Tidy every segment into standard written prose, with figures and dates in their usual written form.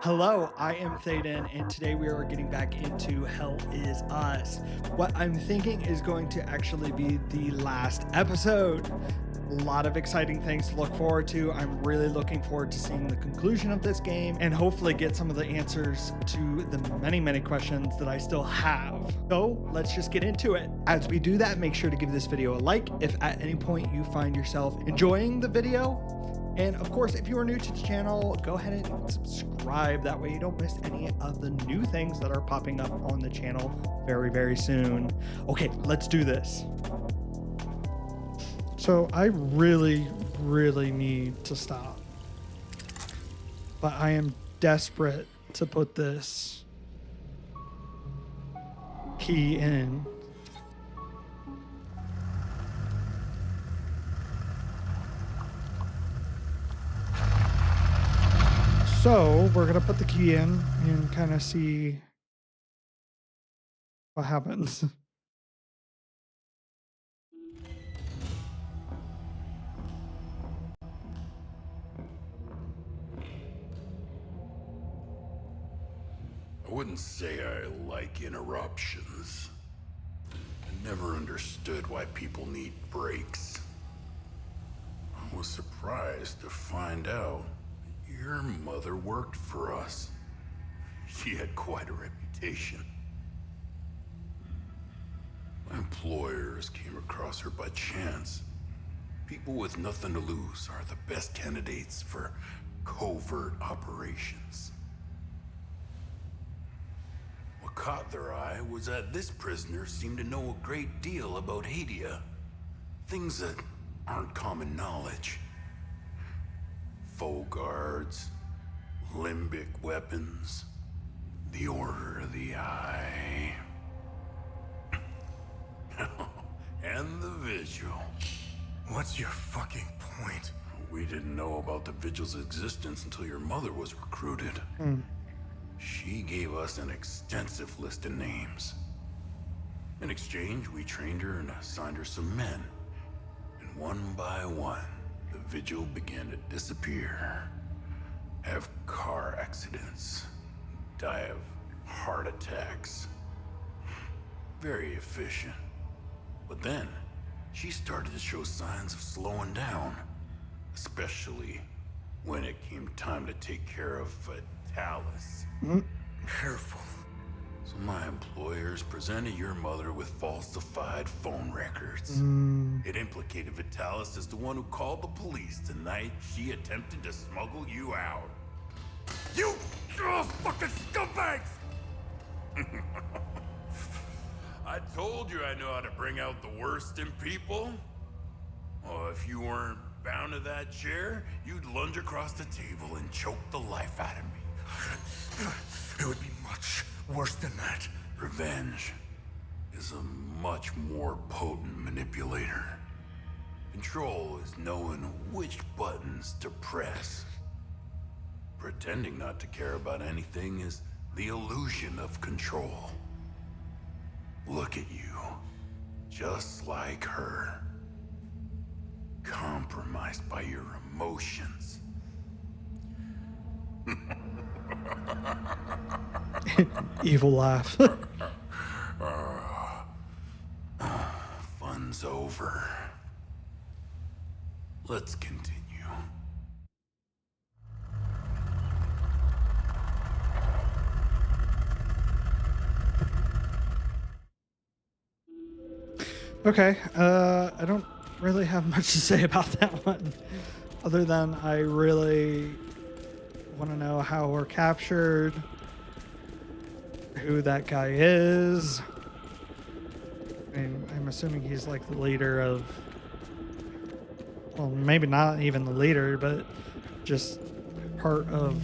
Hello, I am Thaden, and today we are getting back into Hell Is Us. What I'm thinking is going to actually be the last episode. A lot of exciting things to look forward to. I'm really looking forward to seeing the conclusion of this game and hopefully get some of the answers to the many questions that I still have. So let's just get into it. As we do that, make sure to give this video a like if at any point you find yourself enjoying the video. And of course, if you are new to the channel, go ahead and subscribe. That way you don't miss any of the new things that are popping up on the channel very soon. Okay, let's do this. So I really need to stop. But I am desperate to put this key in. So we're gonna put the key in and kind of see what happens. I wouldn't say I like interruptions. I never understood why people need breaks. I was surprised to find out your mother worked for us. She had quite a reputation. My employers came across her by chance. People with nothing to lose are the best candidates for covert operations. What caught their eye was that this prisoner seemed to know a great deal about Hadia. Things that aren't common knowledge. Foe guards, limbic weapons, the Order of the Eye. And the Vigil. What's your fucking point? We didn't know about the Vigil's existence until your mother was recruited. She gave us an extensive list of names. In exchange, we trained her and assigned her some men. And one by one, the Vigil began to disappear. Have car accidents. Die of heart attacks. Very efficient. But then, she started to show signs of slowing down. Especially when it came time to take care of Vitalis. Careful. So my employers presented your mother with falsified phone records. It implicated Vitalis as the one who called the police the night she attempted to smuggle you out. You fucking scumbags! I told you I know how to bring out the worst in people. Oh, if you weren't bound to that chair, you'd lunge across the table and choke the life out of me. It would be much worse than that. Revenge is a much more potent manipulator. Control is knowing which buttons to press. Pretending not to care about anything is the illusion of control. Look at you, just like her. Compromised by your emotions. Evil laugh. Fun's over. Let's continue. Okay, I don't really have much to say about that one, other than I really want to know how we're captured, who that guy is. I mean, I'm assuming he's like the leader of, well, maybe not even the leader, but just part of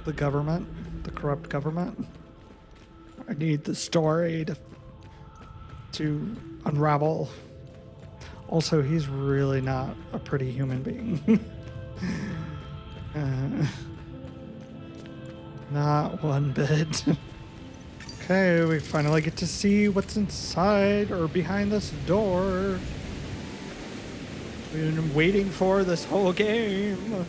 the government, the corrupt government. I need the story to unravel. Also, he's really not a pretty human being. Not one bit. Okay, we finally get to see what's inside or behind this door. We've been waiting for this whole game.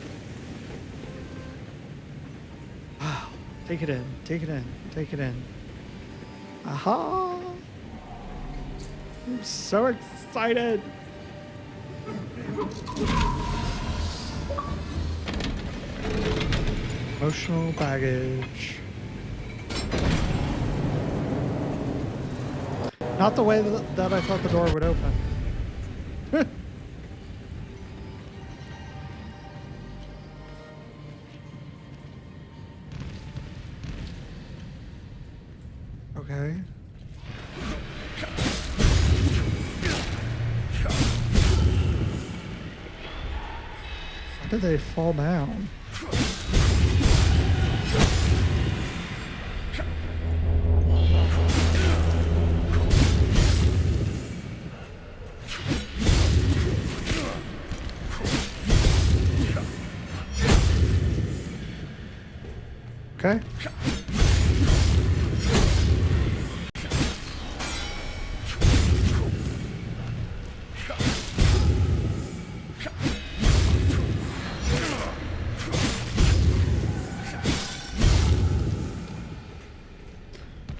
Take it in. Take it in. Take it in. Aha! I'm so excited. Emotional baggage. Not the way that I thought the door would open. Okay. How did they fall down? Okay.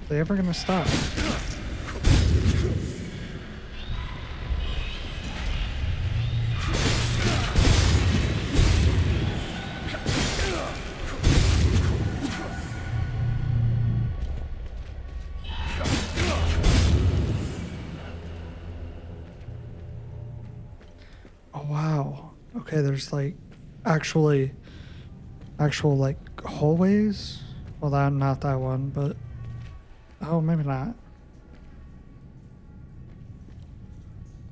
Are they ever gonna stop? Oh wow. Okay, there's like actual like hallways. Well, not that one, but oh, maybe not.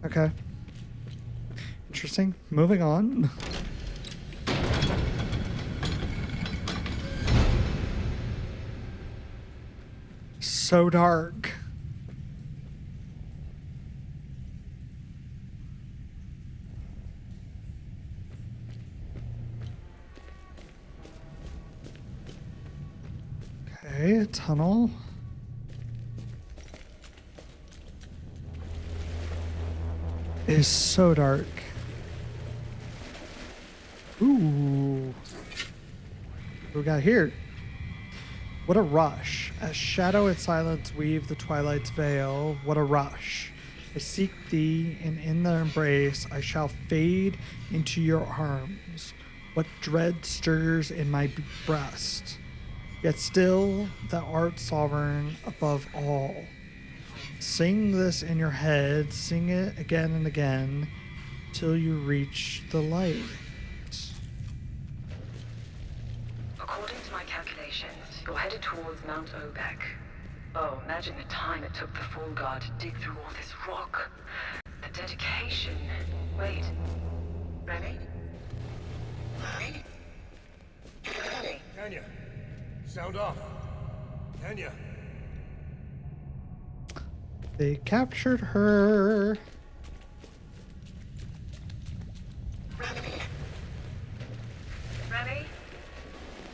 Okay. Interesting. Moving on. So dark. Okay, a tunnel. It is so dark. Ooh. What we got here? What a rush. As shadow and silence weave the twilight's veil, what a rush. I seek thee, and in the embrace I shall fade into your arms. What dread stirs in my breast? Yet still thou art sovereign above all. Sing this in your head, sing it again and again, till you reach the light. According to my calculations, you're headed towards Mount Obek. Oh, imagine the time it took the Fall Guard to dig through all this rock. The dedication. Wait. Remy? Remy? Remy? Tanya, sound off. Tanya. They captured her. Remy? Remy?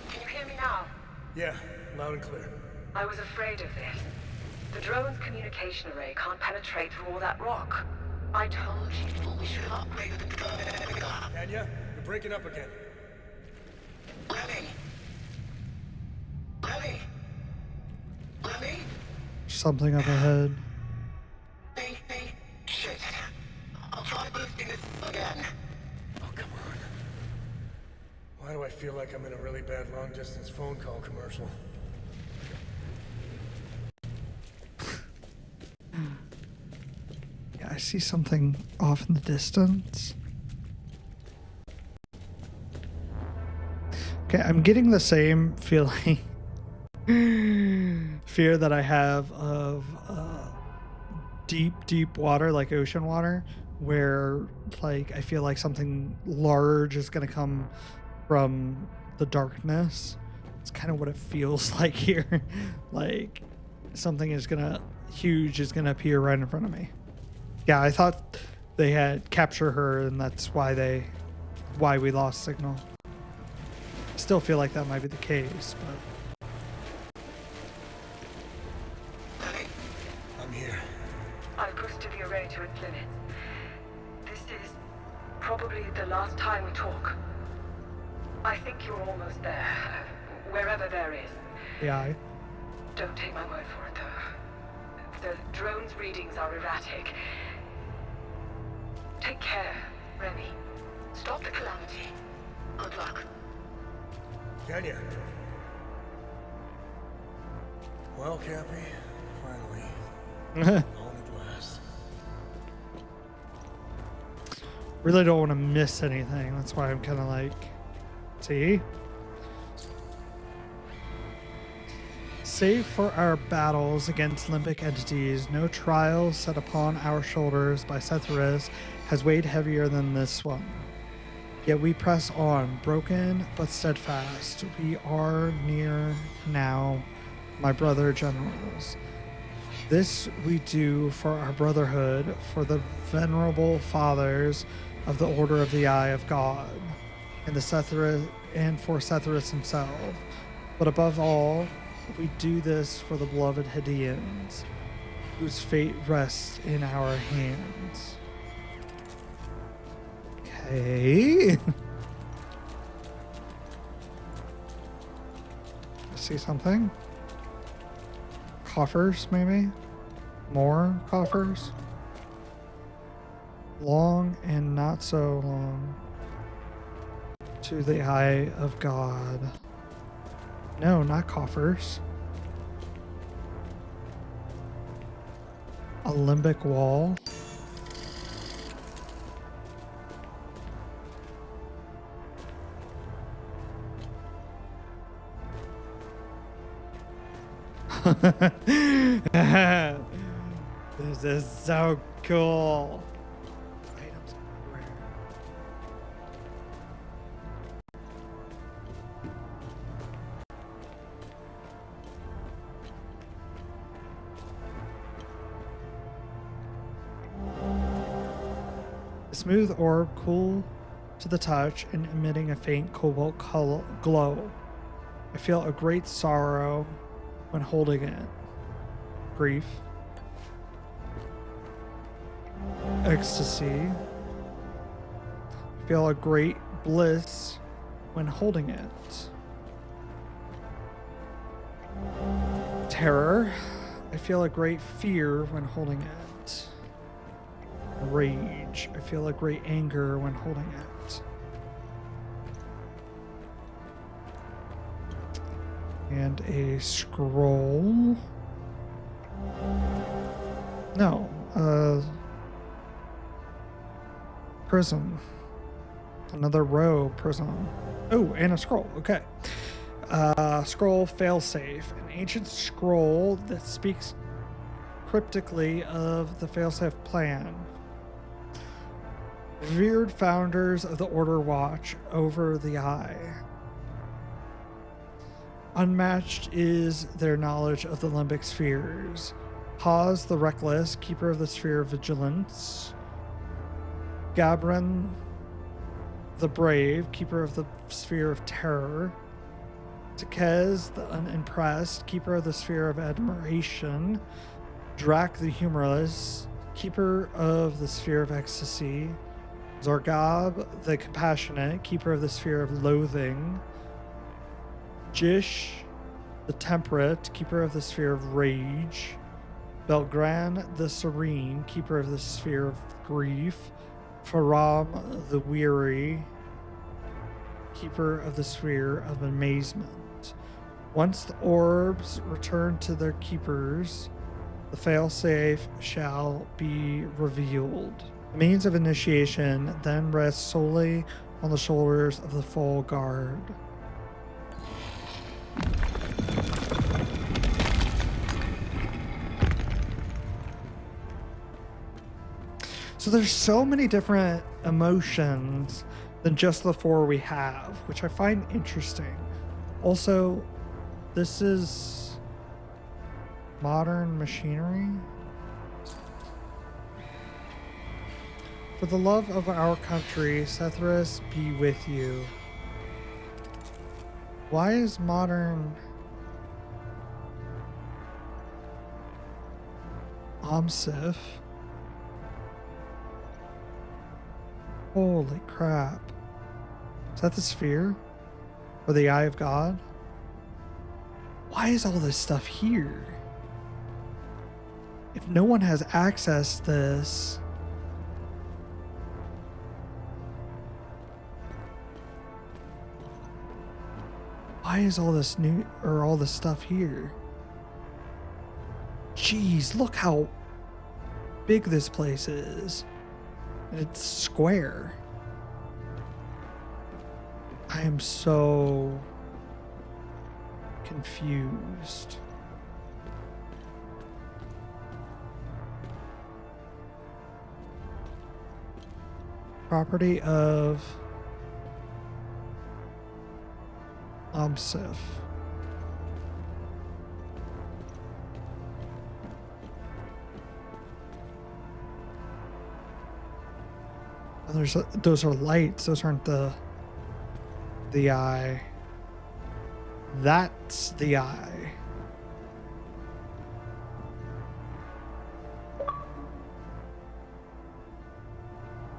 Can you hear me now? Yeah, loud and clear. I was afraid of this. The drone's communication array can't penetrate through all that rock. I told you we should have upgraded the drone. Tanya, you're breaking up again. Remy? Remy? Remy? Something up ahead. Shit. I'll try boosting this again. Oh, come on. Why do I feel like I'm in a really bad long-distance phone call commercial? Yeah, I see something off in the distance. Okay, I'm getting the same feeling, fear that I have of deep water, like ocean water, where like I feel like something large is gonna come from the darkness. It's kind of what it feels like here. Like something huge is gonna appear right in front of me. Yeah, I thought they had captured her, and that's why we lost signal. Still feel like that might be the case, but I'm here. I've boosted the array to its limits. This is probably the last time we talk. I think you're almost there. Wherever there is. The eye. Don't take my word for it, though. The drone's readings are erratic. Take care, Remy. Stop the calamity. Good luck. Can ya? Well, Cappy, finally. Long at last. Really don't want to miss anything. That's why I'm kind of like, see? Save for our battles against limbic entities, no trial set upon our shoulders by Setharus has weighed heavier than this one. Yet we press on, broken but steadfast. We are near now, my brother generals. This we do for our brotherhood, for the venerable fathers of the Order of the Eye of God, and for Setharus himself. But above all, we do this for the beloved Hadeans, whose fate rests in our hands. Okay. I see something. Coffers, maybe? More coffers? Long and not so long. To the eye of God. No, not coffers. A limbic wall. This is so cool. Items everywhere. A smooth orb, cool to the touch and emitting a faint cobalt glow. I feel a great sorrow when holding it. Grief. Ecstasy. I feel a great bliss when holding it. Terror. I feel a great fear when holding it. Rage. I feel a great anger when holding it. And a scroll. No. Prism. Another row prism. Oh, and a scroll. Okay. Scroll failsafe. An ancient scroll that speaks cryptically of the failsafe plan. Revered founders of the Order watch over the Eye. Unmatched is their knowledge of the limbic spheres. Haz the Reckless, keeper of the sphere of vigilance. Gabran the Brave, keeper of the sphere of terror. Tekez the Unimpressed, keeper of the sphere of admiration. Drak the Humorless, keeper of the sphere of ecstasy. Zargab the Compassionate, keeper of the sphere of loathing. Jish the Temperate, keeper of the sphere of rage. Belgran the Serene, keeper of the sphere of grief. Faram the Weary, keeper of the sphere of amazement. Once the orbs return to their keepers, the failsafe shall be revealed. The means of initiation then rests solely on the shoulders of the full guard. So there's so many different emotions than just the four we have, which I find interesting. Also, this is modern machinery. For the love of our country, Setharus be with you. Why is modern Omsif? Holy crap. Is that the sphere? Or the Eye of God? Why is all this stuff here? If no one has access to this... Why is all this all this stuff here? Jeez, look how big this place is. It's square. I am so confused. Property of Sif. And those are lights. Those aren't the eye. That's the eye.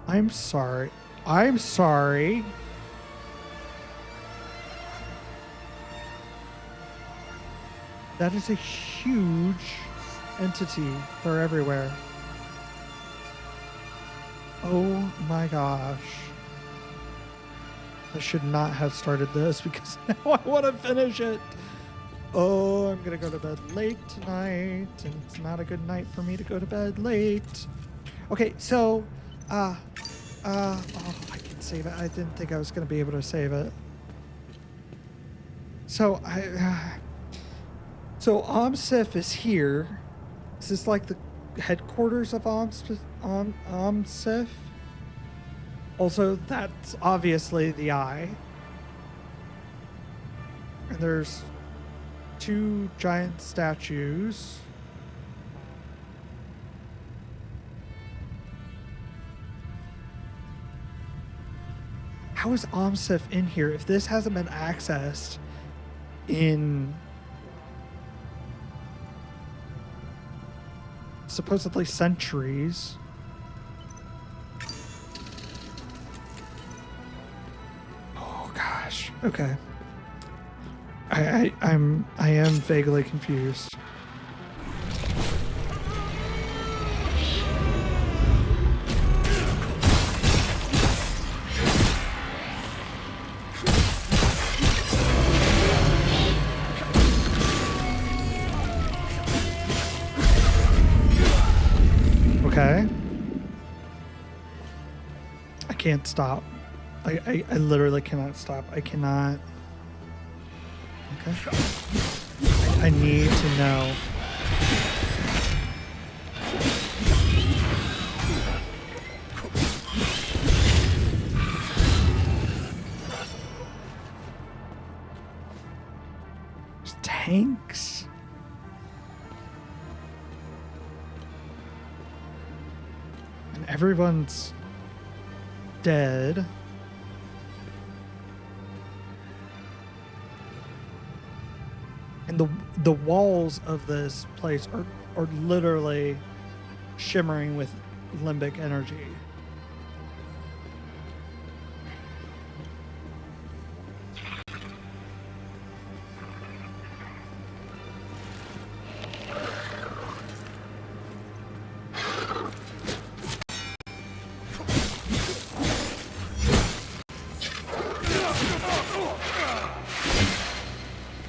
I'm sorry. I'm sorry. That is a huge entity. They're everywhere. Oh my gosh. I should not have started this because now I want to finish it. Oh, I'm going to go to bed late tonight, and it's not a good night for me to go to bed late. Okay, so, oh, I can save it. I didn't think I was going to be able to save it. So, so Omsif is here. Is this like the headquarters of Omsif? Also, that's obviously the eye. And there's 2 giant statues. How is Omsif in here if this hasn't been accessed in supposedly centuries? Oh gosh. Okay. I am vaguely confused. Okay. I can't stop. I literally cannot stop. I cannot. Okay. I need to know. There's tanks. And everyone's dead. And the walls of this place are literally shimmering with limbic energy.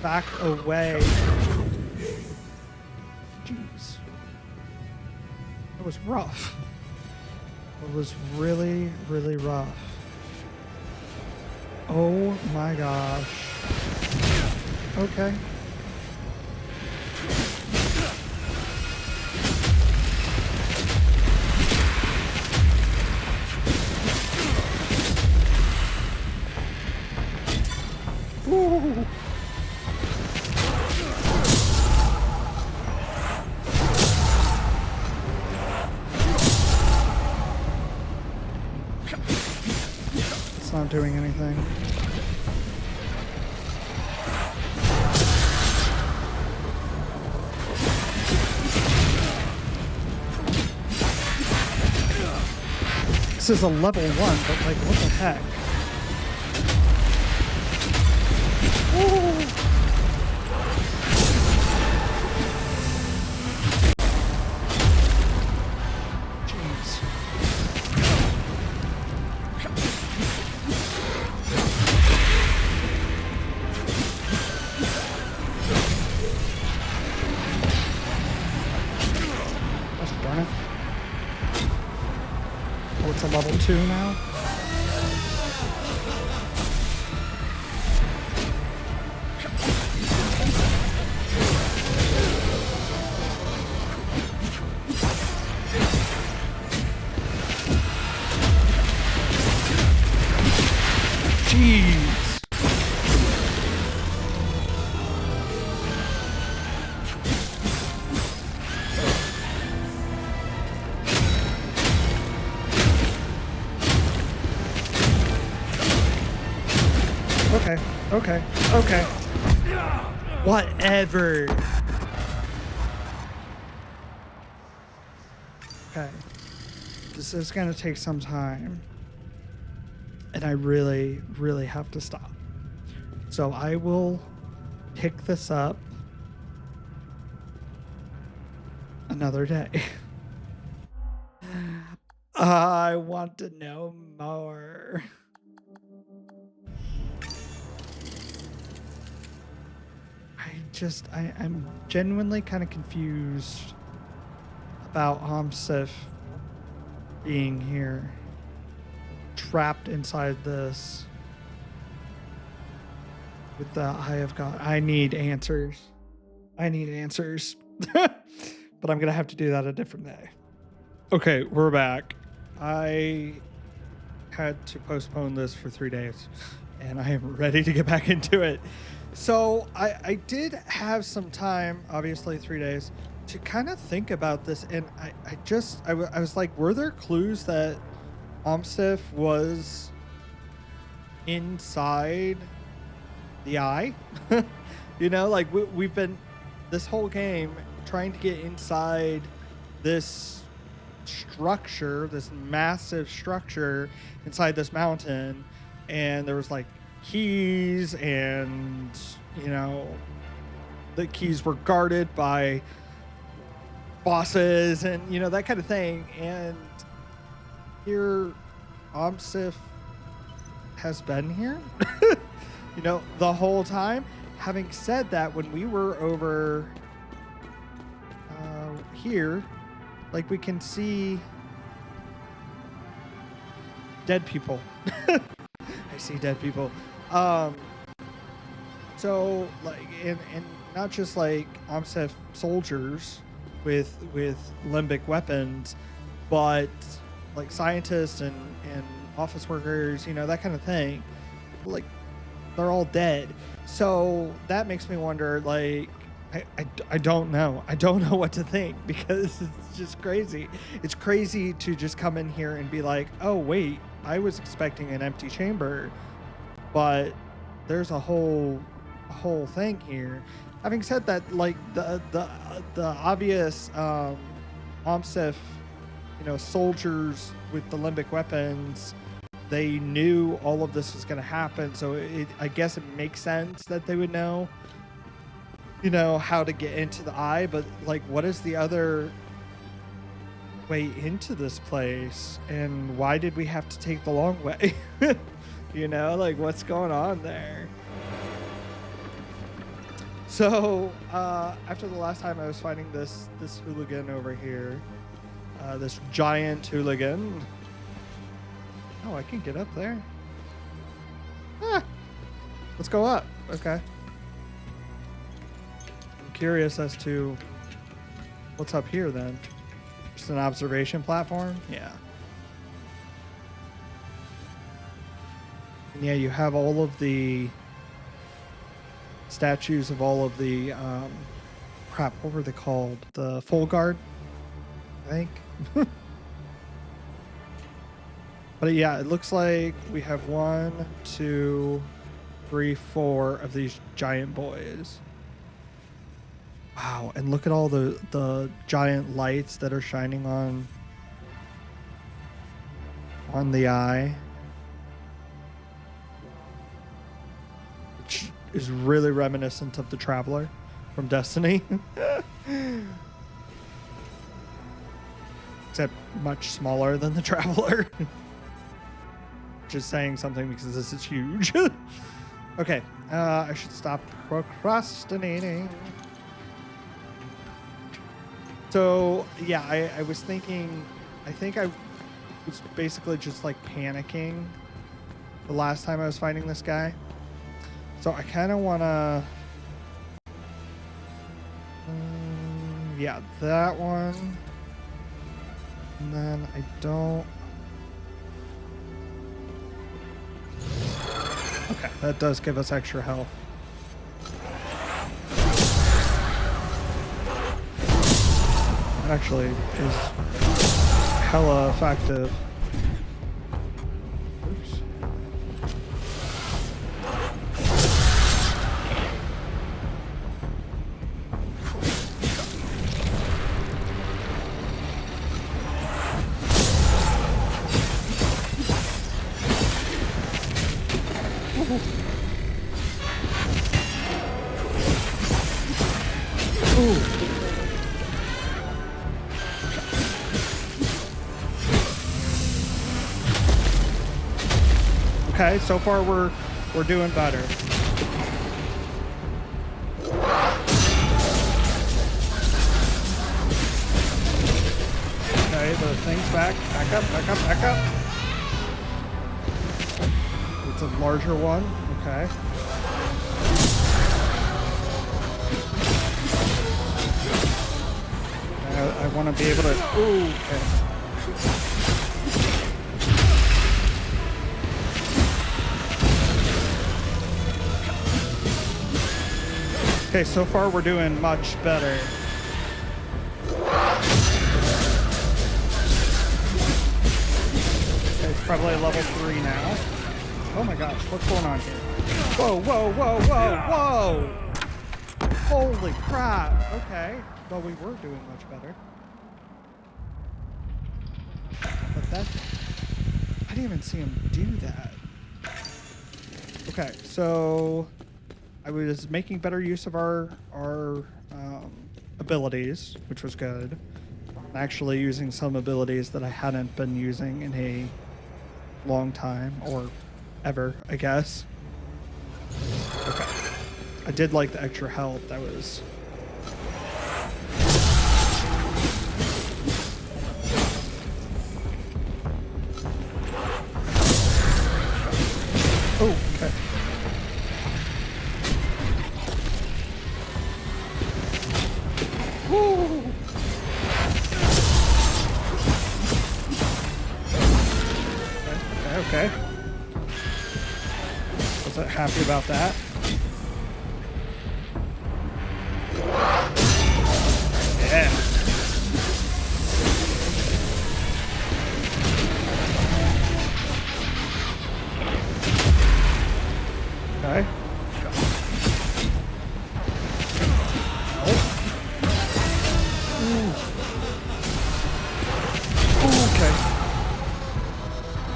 Back away. Jeez. It was rough. It was really, really rough. Oh my gosh. Okay. Ooh. Not doing anything. This is a level 1, but like, what the heck? Ooh. level 2 now. Jeez. Okay. Whatever. Okay. This is gonna take some time. And I really, really have to stop. So I will pick this up another day. I want to know more. I'm genuinely kind of confused about Amsif being here, trapped inside this with the Eye of God. I need answers. But I'm gonna have to do that a different day. Okay, we're back. I had to postpone this for 3 days, and I am ready to get back into it. So I did have some time, obviously 3 days, to kind of think about this, and I was like, were there clues that Amsif was inside the eye? You know, like we've been this whole game trying to get inside this structure, this massive structure inside this mountain, and there was like keys, and you know, the keys were guarded by bosses, and you know, that kind of thing. And here Amsif has been here you know, the whole time. Having said that, when we were over here, like, we can see dead people. I see dead people. So like, and not just like Amsif soldiers with limbic weapons, but like scientists and office workers, you know, that kind of thing. Like, they're all dead. So that makes me wonder, like, I don't know. I don't know what to think, because it's just crazy. It's crazy to just come in here and be like, oh, wait, I was expecting an empty chamber, but there's a whole thing here. Having said that, like, the obvious Amsif, you know, soldiers with the limbic weapons, they knew all of this was going to happen, so I guess it makes sense that they would know, you know, how to get into the eye. But like, what is the other way into this place, and why did we have to take the long way? You know, like, what's going on there? So after the last time I was fighting this hooligan over here, this giant hooligan. Oh, I can get up there. Let's go up. Okay. I'm curious as to what's up here then. Just an observation platform? Yeah. And yeah, you have all of the statues of all of the crap, what were they called? The full guard, I think. But yeah, it looks like we have 1, 2, 3, 4 of these giant boys. Wow, and look at all the giant lights that are shining on the eye. Which is really reminiscent of the Traveler from Destiny. Except much smaller than the Traveler. Just saying something because this is huge. Okay, I should stop procrastinating. So yeah, I was thinking, I think I was basically just like panicking the last time I was fighting this guy. So I kind of want to... yeah, that one. And then I don't... okay, that does give us extra health. It actually is hella effective. Oops. Ooh. Okay, so far we're doing better. Okay, the thing's back up, back up, back up. It's a larger one. Okay. I want to be able to. Ooh. Okay. Okay, so far we're doing much better. Okay, it's probably level 3 now. Oh my gosh, what's going on here? Whoa, whoa, whoa, whoa, whoa! Holy crap! Okay, well we were doing much better. But that... I didn't even see him do that. Okay, so... I was making better use of our abilities, which was good. I'm actually using some abilities that I hadn't been using in a long time, or ever, I guess. Okay. I did like the extra health. That was... oh, okay. Woo! Okay. Wasn't happy about that. Yeah. Okay. Okay.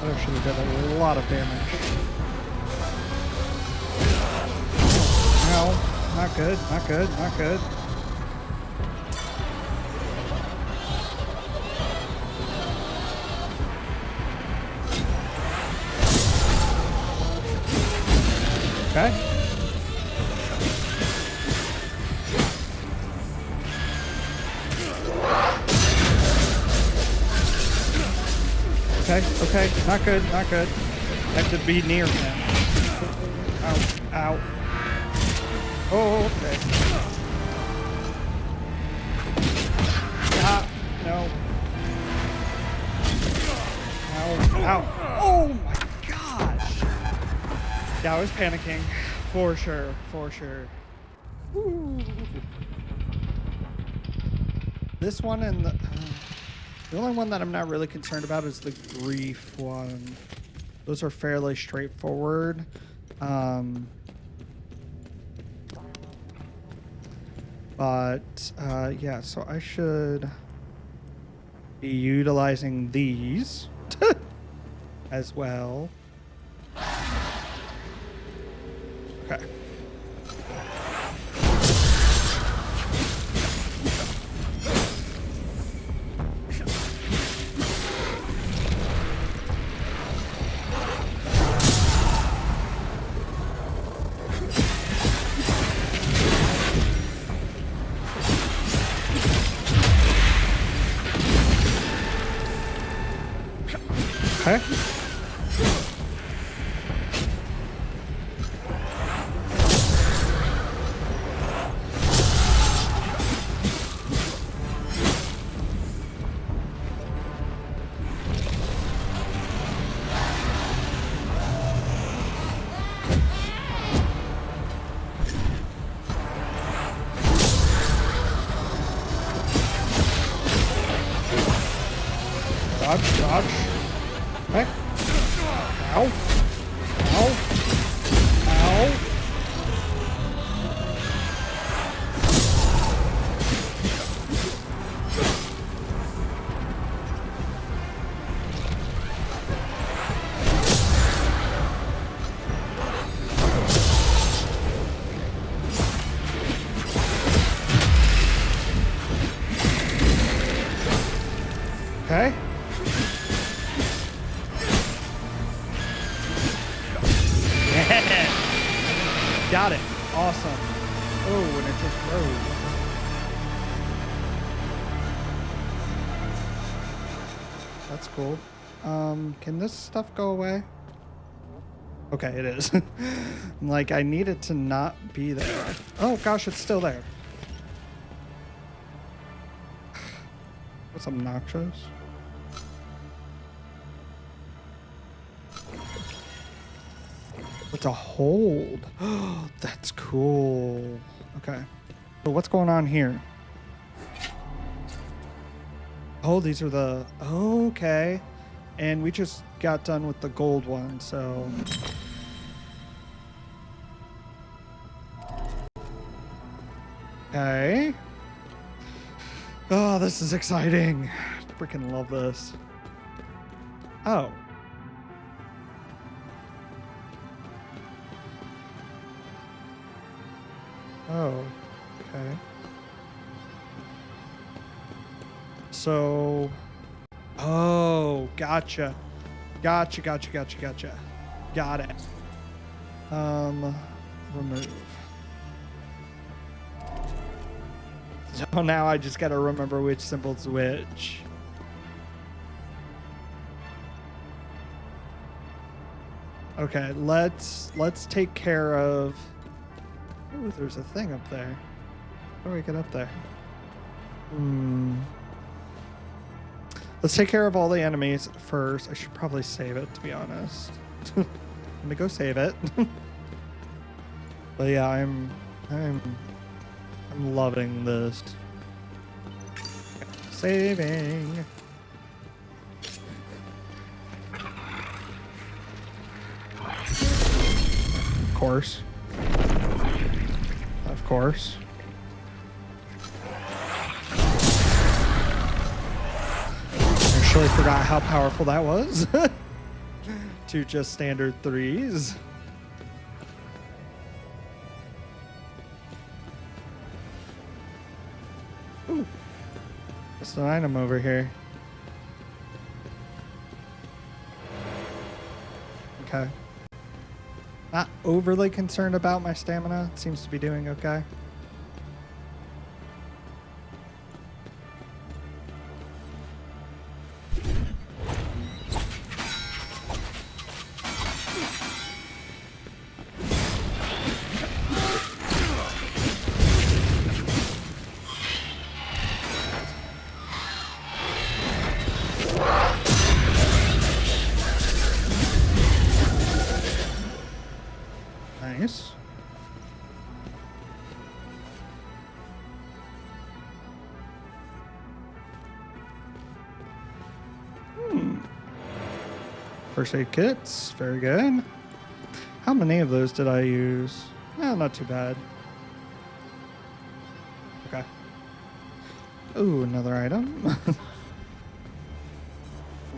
That actually did a lot of damage. No, not good, not good, not good. Okay. Okay, okay, not good, not good. I have to be near him. Ow, ow. Oh, okay. Ah, no. Ow, ow. Oh my gosh. Yeah, I was panicking. For sure, for sure. Woo. This one and the only one that I'm not really concerned about is the grief one. Those are fairly straightforward. Yeah, so I should be utilizing these as well. Okay. Okay. Dodge, dodge. Okay. Ow. Ow. Ow. Okay. Yeah. Got it. Awesome. Oh, and it just rose. That's cool. Can this stuff go away? Okay, it is. Like, I need it to not be there. Oh gosh, it's still there. That's obnoxious. It's a hold. That's cool. Okay. So what's going on here? Oh, these are the... Okay. And we just got done with the gold one, so... Okay. Oh, this is exciting. Freaking love this. Oh. Oh, okay. So, oh, gotcha. Gotcha. Got it. Remove. So now I just gotta remember which symbol's which. Okay, let's take care of... Ooh, there's a thing up there. How do we get up there? Let's take care of all the enemies first. I should probably save it, to be honest. I'm gonna go save it. But yeah, I'm loving this. Saving. Of course. Of course. Actually forgot how powerful that was. To just standard threes. Ooh. Just an item over here. Okay. Not overly concerned about my stamina. It seems to be doing okay. Nice. First aid kits, very good. How many of those did I use? Not too bad. Okay. Ooh, another item.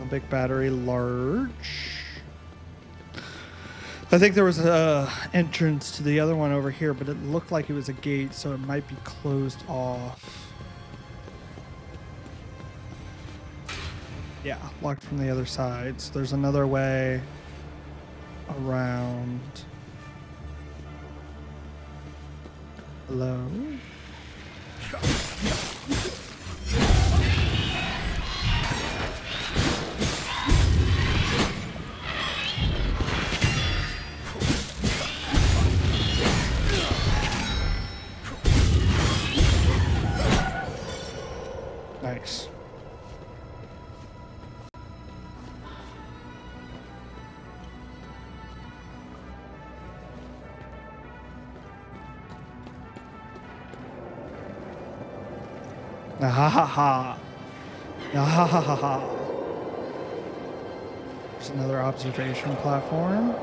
A big battery, large. I think there was a entrance to the other one over here, but it looked like it was a gate, so it might be closed off. Yeah, locked from the other side. So there's another way around. Hello? Nice. Ah ha ha ha. Ah ha ha ha ha. There's another observation platform.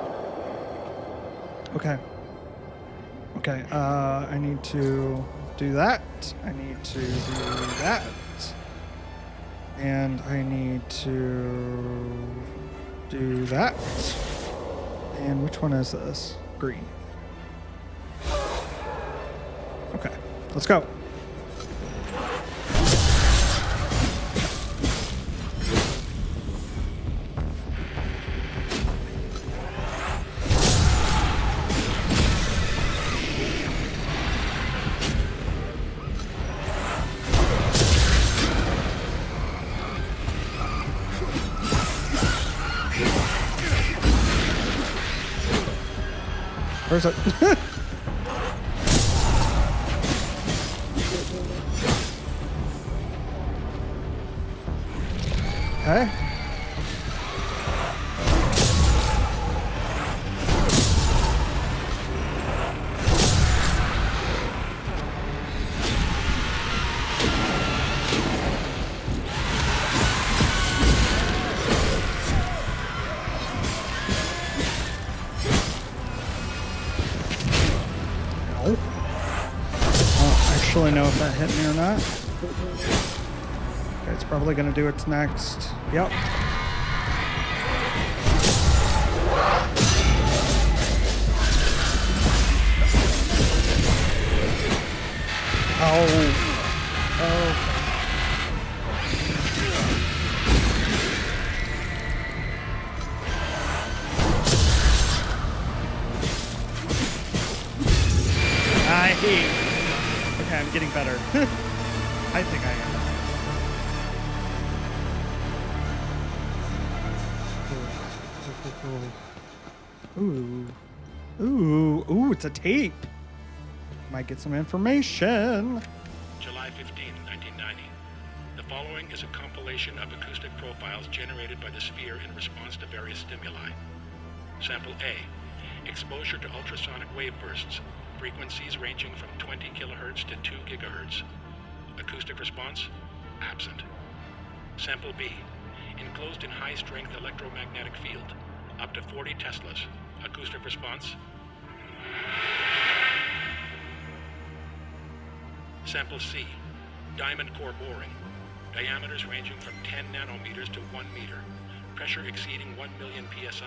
Okay. Okay, I need to do that. I need to do that. And I need to do that. And which one is this? Green. Okay, let's go. Where's it? Okay. Actually know if that hit me or not. Okay, it's probably gonna do its next. Yep. Oh. I hate. Okay, I'm getting better. I think I am. Ooh, it's a tape. Might get some information. July 15, 1990. The following is a compilation of acoustic profiles generated by the sphere in response to various stimuli. Sample A. Exposure to ultrasonic wave bursts. Frequencies ranging from 20 kilohertz to 2 gigahertz. Acoustic response? Absent. Sample B. Enclosed in high-strength electromagnetic field. Up to 40 Teslas. Acoustic response? Sample C. Diamond core boring. Diameters ranging from 10 nanometers to 1 meter. Pressure exceeding 1 million psi.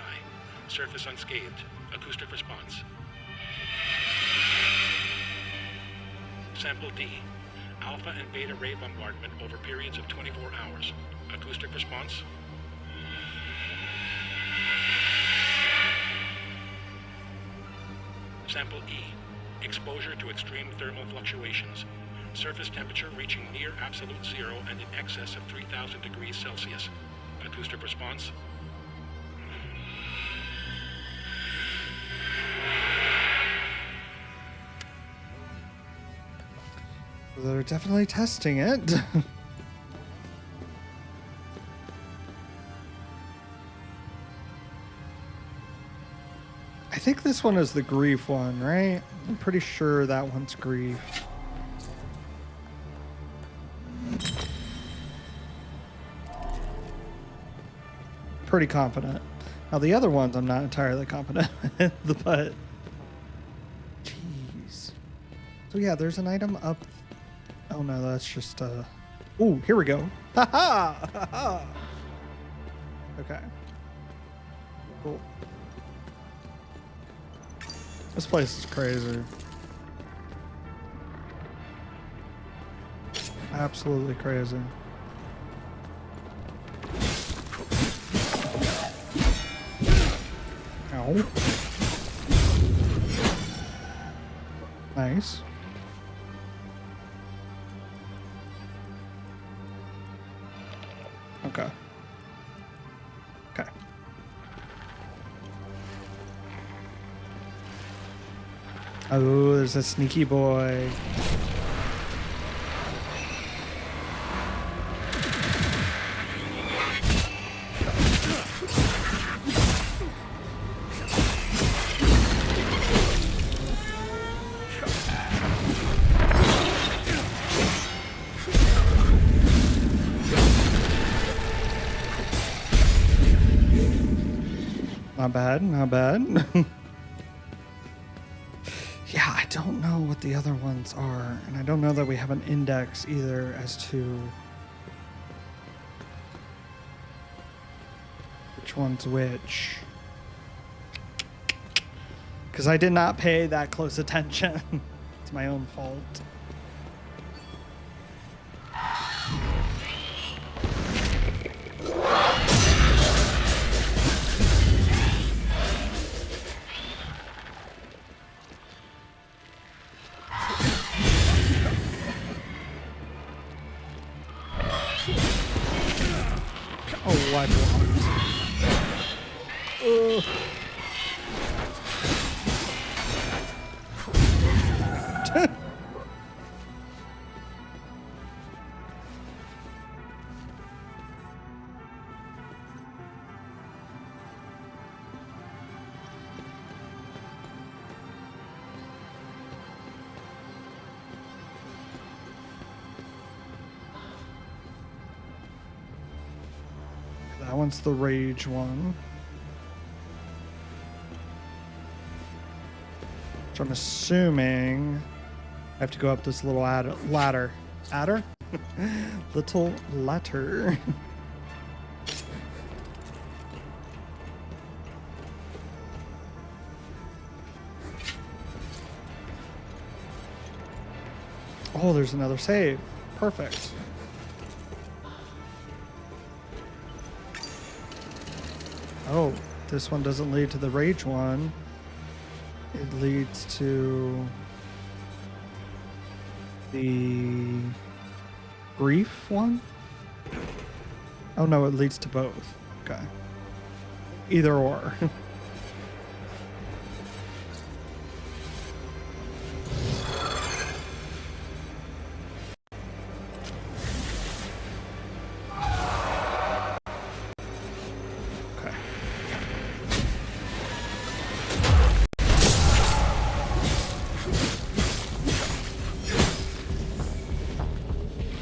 Surface unscathed. Acoustic response. Sample D. Alpha and beta ray bombardment over periods of 24 hours. Acoustic response? Sample E. Exposure to extreme thermal fluctuations. Surface temperature reaching near absolute zero and in excess of 3,000 degrees Celsius. Acoustic response? They're definitely testing it. I think this one is the grief one, right? I'm pretty sure that one's grief. Pretty confident. Now the other ones I'm not entirely confident with, but jeez. So yeah, there's an item up. Oh no, that's just ooh, here we go. Ha ha! Ha ha! Okay. Cool. This place is crazy. Absolutely crazy. Ow. Nice. Okay. Okay. Oh, there's a sneaky boy. Not bad, not bad. Yeah, I don't know what the other ones are, and I don't know that we have an index either as to which one's which. Because I did not pay that close attention. It's my own fault. Oh, I blocked. That one's the rage one. Which I'm assuming I have to go up this little ladder. Adder? Little ladder. Oh, there's another save. Perfect. Oh, this one doesn't lead to the rage one. It leads to the grief one. Oh no, it leads to both. Okay. Either or.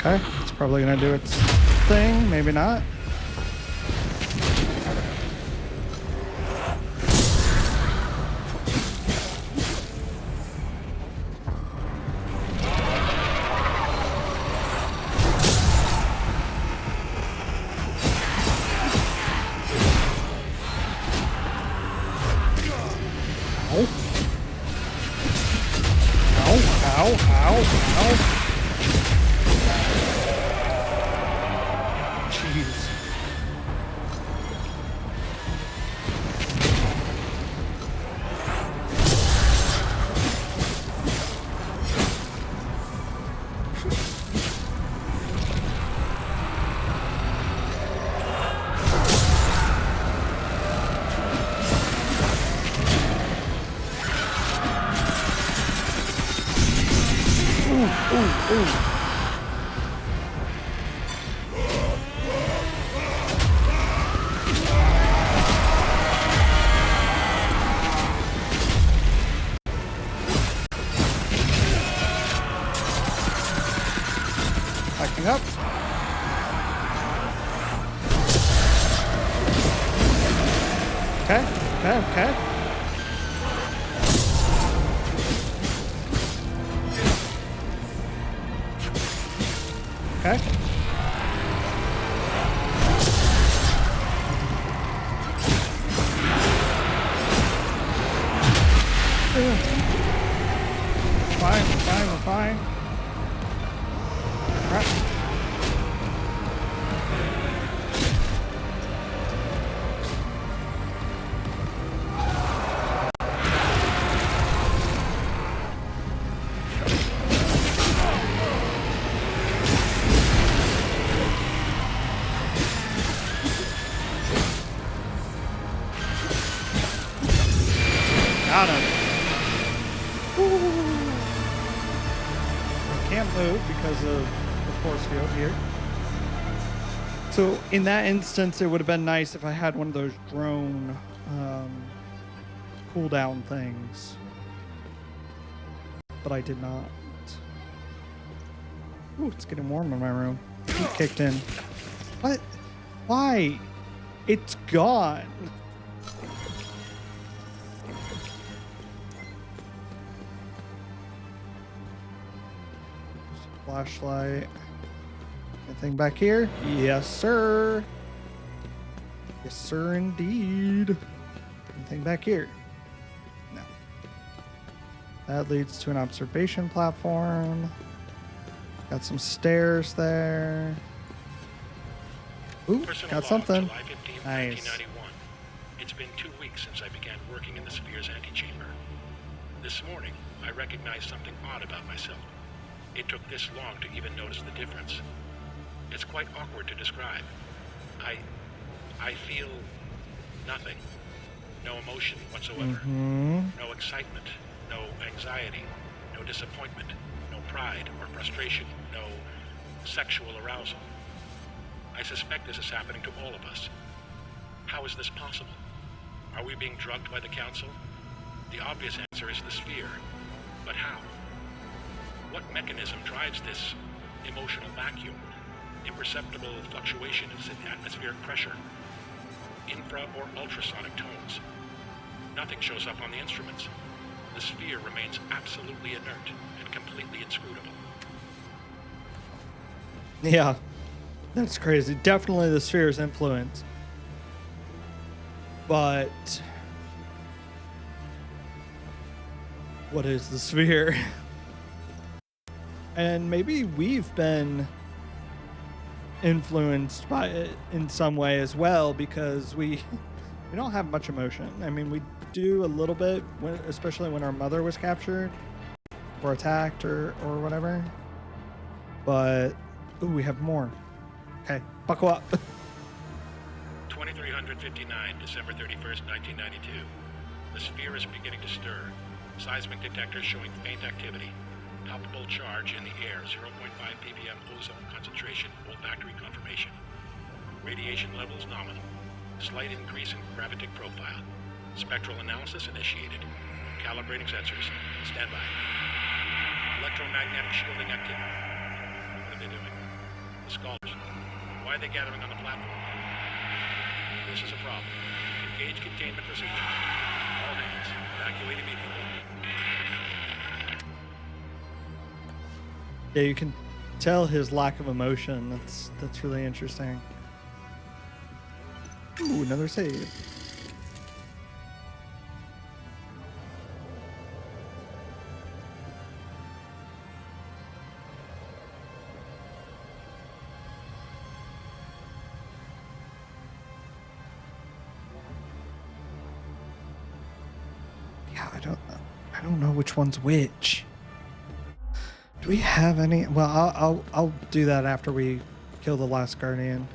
Okay, it's probably gonna do its thing, maybe not. Ow. Ow, ow, ow, ow. Jeez. Ooh, ooh, ooh. Backing up. Okay, okay, okay. Okay. Fine, we're fine, we're fine. Crap. Got him. Can't move because of the force field here. So in that instance, it would have been nice if I had one of those drone cooldown things, but I did not. Ooh, it's getting warm in my room. Heat kicked in. What? Why? It's gone. Flashlight. Anything back here? Yes, sir. Yes, sir, indeed. Anything back here? No. That leads to an observation platform. Got some stairs there. Ooh, Personal got log, something. July 15, Nice. 1991. It's been 2 weeks since I began working in the Sphere's antechamber. This morning, I recognized something odd about myself. It took this long to even notice the difference. It's quite awkward to describe. I feel nothing. No emotion whatsoever. No excitement. No anxiety. No disappointment. No pride or frustration. No sexual arousal. I suspect this is happening to all of us. How is this possible? Are we being drugged by the Council? The obvious answer is the Sphere. But how? What mechanism drives this emotional vacuum? Imperceptible fluctuation in atmospheric pressure? Infra or ultrasonic tones? Nothing shows up on the instruments. The Sphere remains absolutely inert and completely inscrutable. Yeah, that's crazy. Definitely the Sphere's influence. But what is the Sphere? And maybe we've been influenced by it in some way as well, because we don't have much emotion. I mean, we do a little bit, especially when our mother was captured or attacked or whatever. But ooh, we have more. Okay, buckle up. 2359, December 31st, 1992. The Sphere is beginning to stir. Seismic detectors showing faint activity. Palpable charge in the air, 0.5 ppm ozone concentration, olfactory confirmation. Radiation levels nominal. Slight increase in gravitic profile. Spectral analysis initiated. Calibrating sensors. Stand by. Electromagnetic shielding activity. What are they doing? The scholars. Why are they gathering on the platform? This is a problem. Engage containment procedure. All hands. Evacuate immediately. Yeah, you can tell his lack of emotion. That's really interesting. Ooh, another save. Yeah, I don't know which one's which. Do we have any? Well, I'll do that after we kill the last guardian.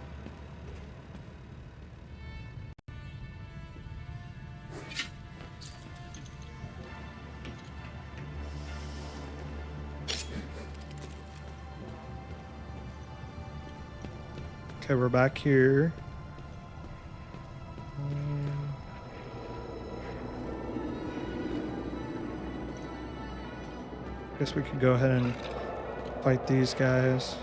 Okay, we're back here. Guess we can go ahead and fight these guys.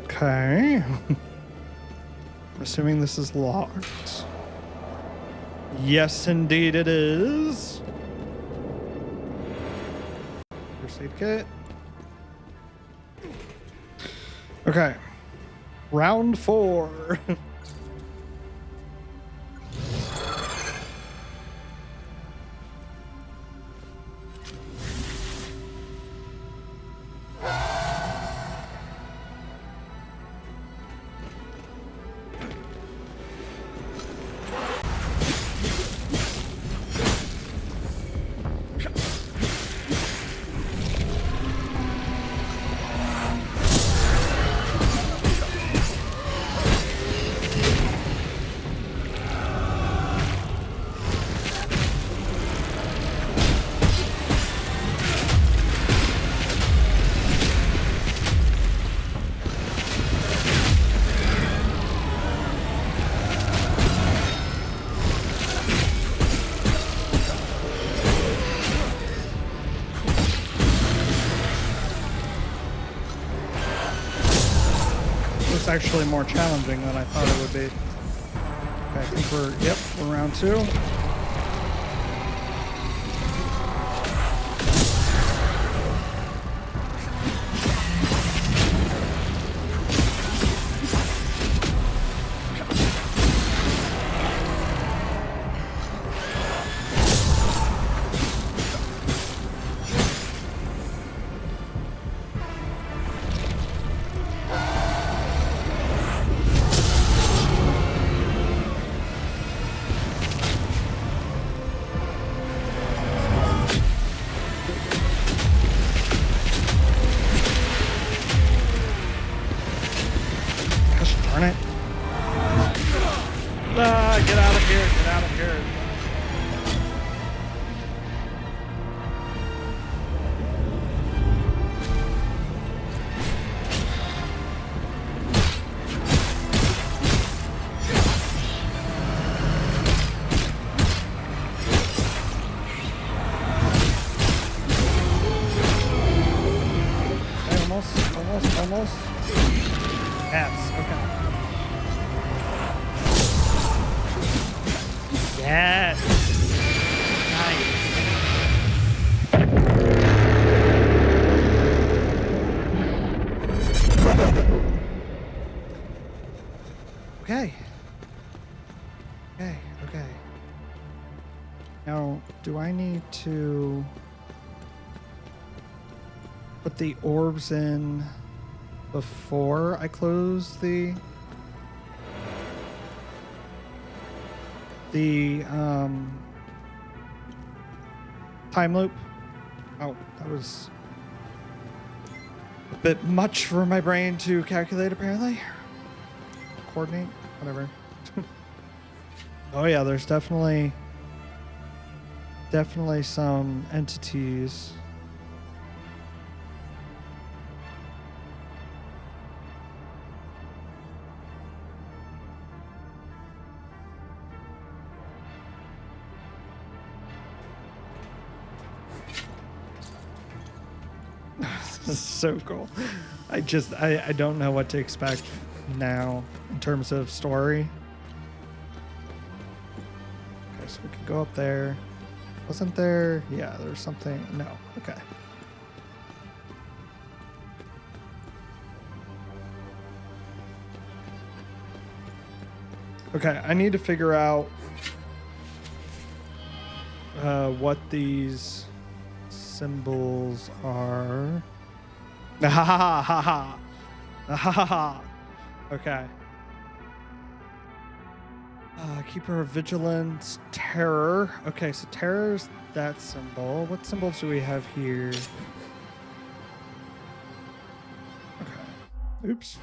Okay. I'm assuming this is locked. Yes, indeed it is. First aid kit. Okay. Round 4. was actually more challenging than I thought it would be. Okay, I think we're round 2. Darn it. Get out of here, get out of here. Okay, almost. Yes, okay. Yes. Nice. Okay. Now, do I need to put the orbs in before I close the time loop? Oh, that was a bit much for my brain to calculate, apparently. Coordinate, whatever. Oh yeah, there's definitely some entities. This is so cool. I don't know what to expect now in terms of story. Okay, so we can go up there. Wasn't there? Yeah, there's something. No. Okay. Okay, I need to figure out what these symbols are. Ha ha ha ha ha ha ha. Okay. Keeper of Vigilance, Terror. Okay, so Terror's that symbol. What symbols do we have here? Okay. Oops.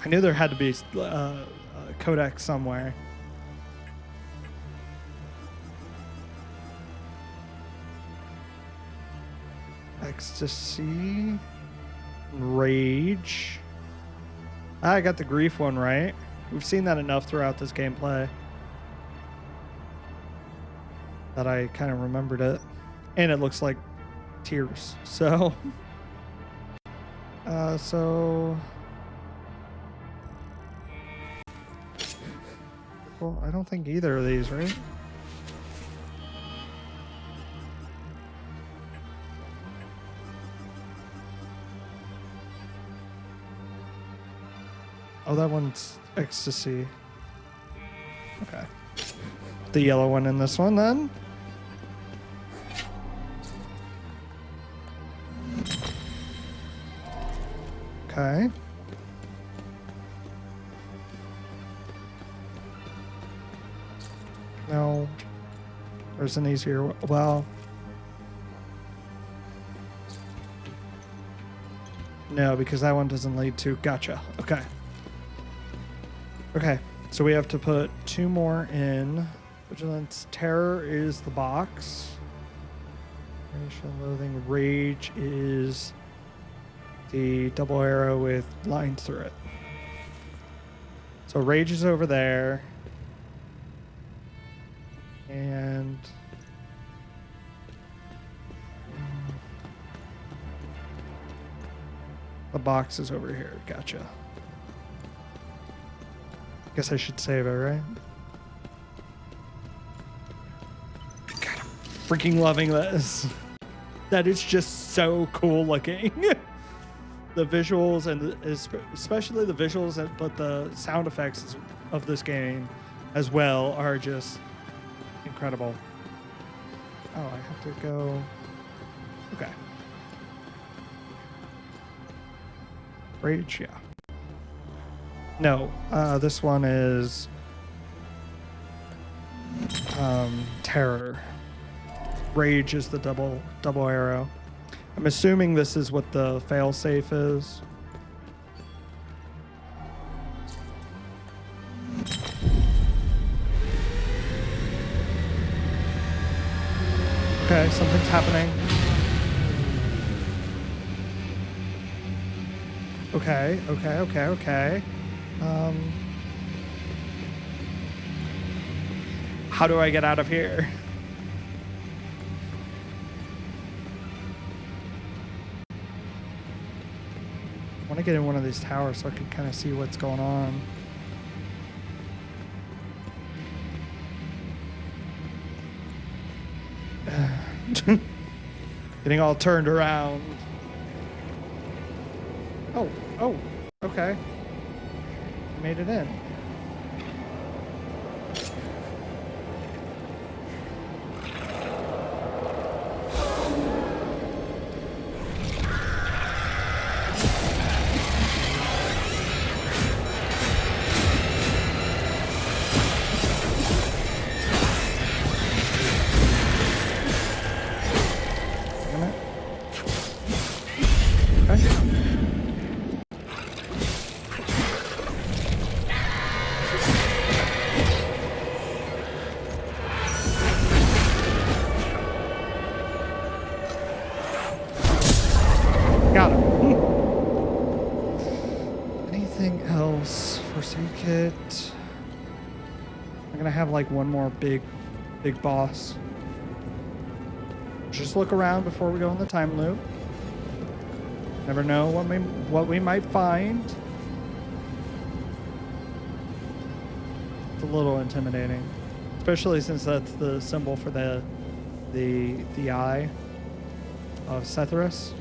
I knew there had to be a codex somewhere. Ecstasy. Rage. I got the grief one right. We've seen that enough throughout this gameplay that I kind of remembered it. And it looks like tears. So, well, I don't think either of these, right? Oh, that one's ecstasy. Okay. The yellow one in this one, then. Okay. No. There's an easier... Well... No, because that one doesn't lead to... Gotcha. Okay. Okay, so we have to put 2 more in. Vigilance, Terror is the box. Creation, Loathing, Rage is the double arrow with lines through it. So Rage is over there. And... The box is over here. Gotcha. Guess I should save it, right? God, I'm freaking loving this. That is just so cool looking. The visuals and especially the visuals, but the sound effects of this game as well are just incredible. Oh, I have to go. Okay. Rage, yeah. No, this one is terror. Rage is the double arrow. I'm assuming this is what the failsafe is. Okay, something's happening. Okay. How do I get out of here? I want to get in one of these towers so I can kind of see what's going on. Getting all turned around. Oh, okay. Made it in. Got it. Anything else? First aid kit. I'm gonna have like one more big boss. Just look around before we go in the time loop. Never know what we might find. It's a little intimidating, especially since that's the symbol for the eye of Sethrus.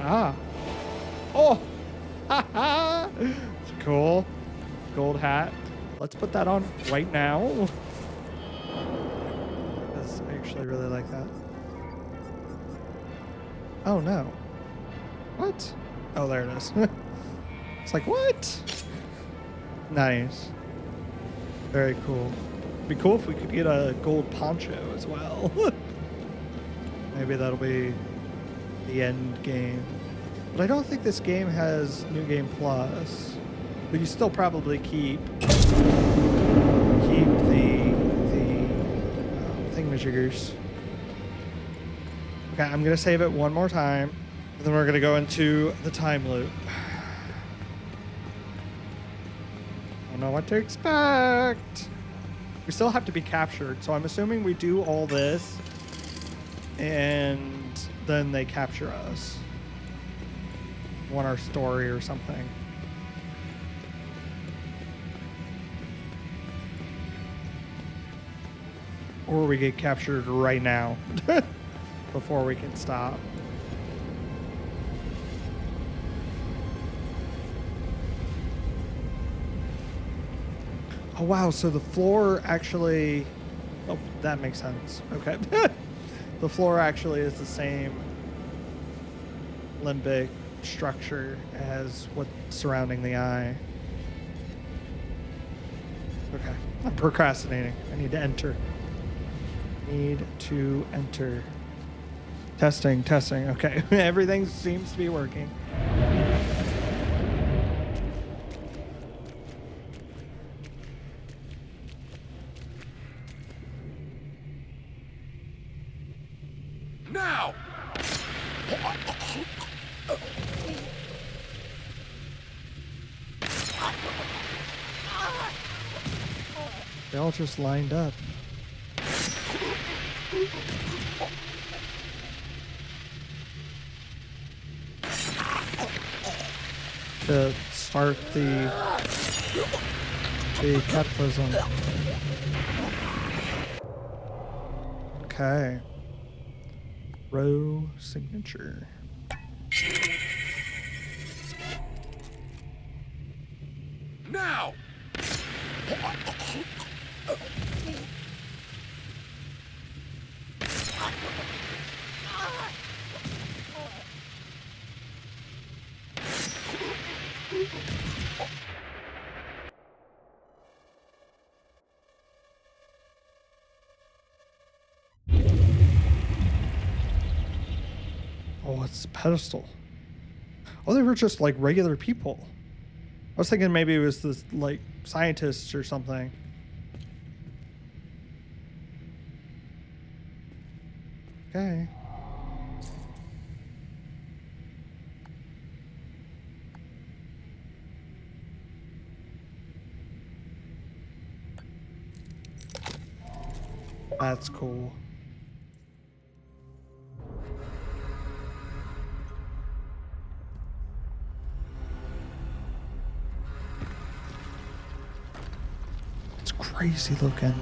Ah. Oh. It's cool. Gold hat. Let's put that on right now. I actually really like that. Oh no. What? Oh, there it is. It's like, what? Nice. Very cool. It'd be cool if we could get a gold poncho as well. Maybe that'll be the end game. But I don't think this game has New Game Plus. But you still probably keep the thingamajiggers. Okay, I'm gonna save it one more time, and then we're gonna go into the time loop. I don't know what to expect. We still have to be captured, so I'm assuming we do all this, and then they capture us. Want our story or something. Or we get captured right now before we can stop. Oh wow, so the floor actually... Oh, that makes sense. Okay. The floor actually is the same limbic structure as what's surrounding the eye. Okay, I'm procrastinating. I need to enter. Need to enter. Testing. Okay, everything seems to be working. Now! They all just lined up. to start the cataclysm. Okay. Row signature. Now! Oh, it's a pedestal. Oh, they were just like regular people. I was thinking maybe it was this like scientists or something. Okay. That's cool. It's crazy looking.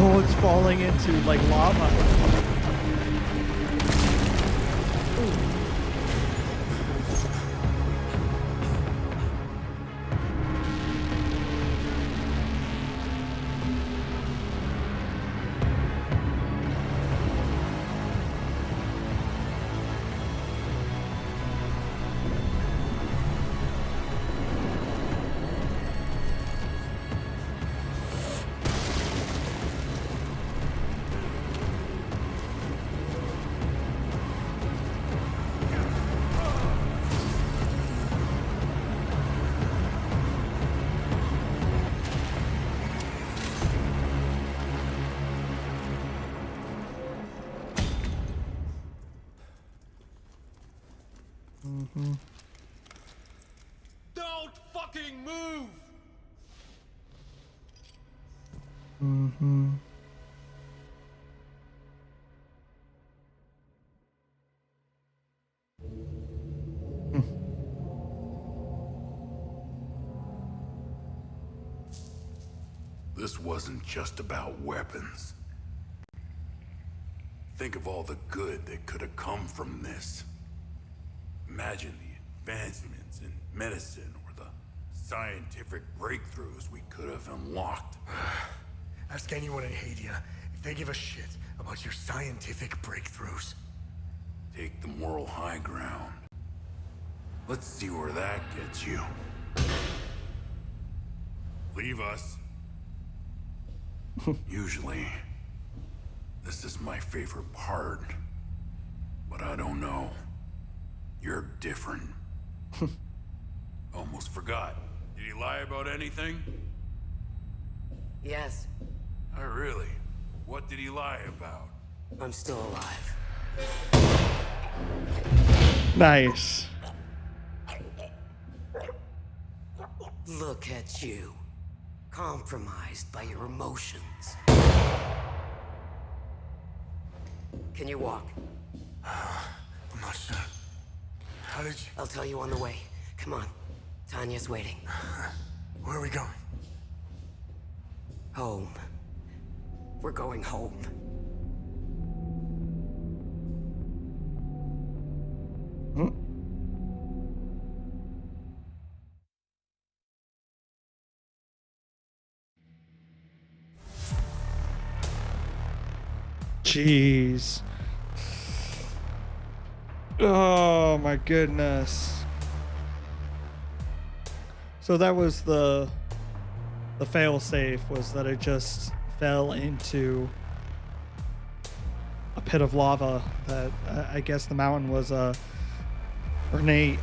Oh, it's falling into like lava. Don't fucking move! This wasn't just about weapons. Think of all the good that could have come from this. Imagine the advancements in medicine or the scientific breakthroughs we could have unlocked. Ask anyone in Haiti if they give a shit about your scientific breakthroughs. Take the moral high ground. Let's see where that gets you. Leave us. Usually, this is my favorite part. But I don't know. You're different. Almost forgot. Did he lie about anything? Yes, Oh, really? What did he lie about? I'm still alive. Nice. Look at you. Compromised by your emotions. Can you walk? I'm not sure. How did you... I'll tell you on the way. Come on. Tanya's waiting. Where are we going? Home. We're going home. Jeez. Oh my goodness. So that was the the fail-safe was that it just fell into a pit of lava that I guess the mountain was a ornate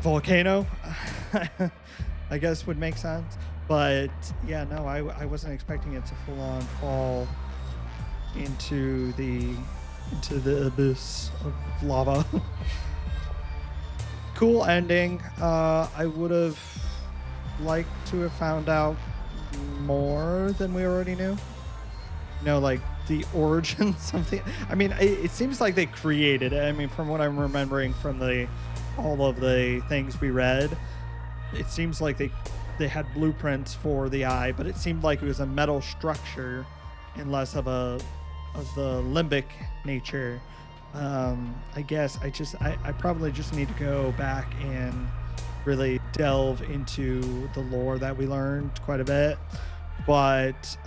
volcano. I guess would make sense. But yeah, no, I wasn't expecting it to full on fall into the abyss of lava. Cool ending. I would have liked to have found out more than we already knew. Like the origin something. I mean, it seems like they created it. I mean, from what I'm remembering from all of the things we read, it seems like they had blueprints for the eye, but it seemed like it was a metal structure and less of the limbic nature. I guess I probably just need to go back and really delve into the lore that we learned quite a bit. But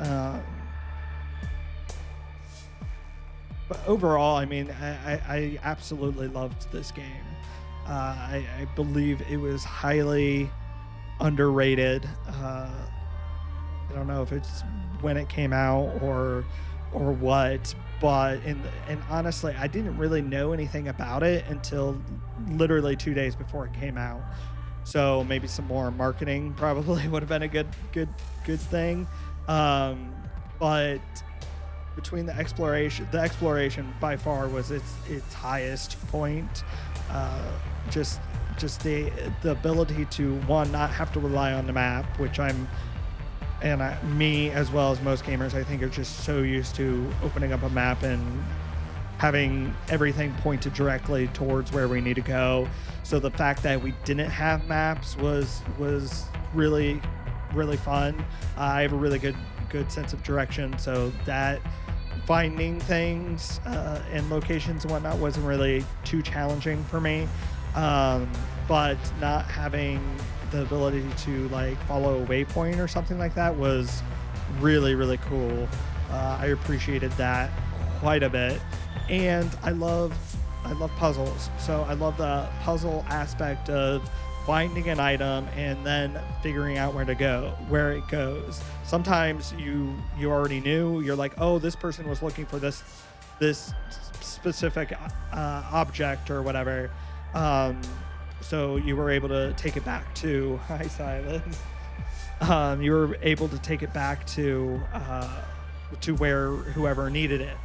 overall, I mean, I absolutely loved this game. I believe it was highly underrated. I don't know if it's when it came out or what, but and honestly, I didn't really know anything about it until literally 2 days before it came out. So maybe some more marketing probably would have been a good thing. But between the exploration by far was its highest point. Just the ability to, one, not have to rely on the map, which me as well as most gamers, I think, are just so used to opening up a map and having everything pointed directly towards where we need to go. So the fact that we didn't have maps was really, really fun. I have a really good sense of direction, so that finding things and locations and whatnot wasn't really too challenging for me. But not having the ability to like follow a waypoint or something like that was really, really cool. I appreciated that quite a bit. And I love puzzles. So I love the puzzle aspect of finding an item and then figuring out where it goes. Sometimes you already knew. You're like, oh, this person was looking for this specific object or whatever. So you were able to take it back to hi Silas. You were able to take it back to where whoever needed it.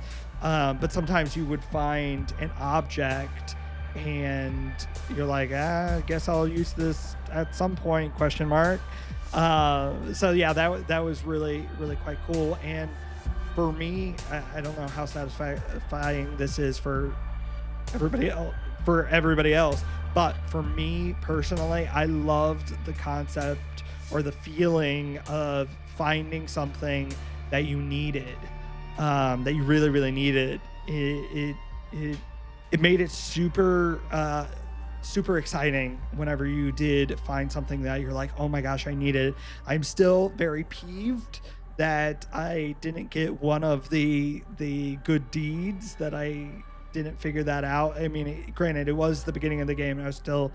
But sometimes you would find an object and you're like, I guess I'll use this at some point, ? So yeah, that was really, really quite cool. And for me, I don't know how satisfying this is for everybody else, but for me personally, I loved the concept or the feeling of finding something that you needed, that you really, really needed. It made it super exciting whenever you did find something that you're like, oh my gosh, I need it. I'm still very peeved that I didn't get one of the good deeds, that I didn't figure that out. I mean, granted, it was the beginning of the game and I was still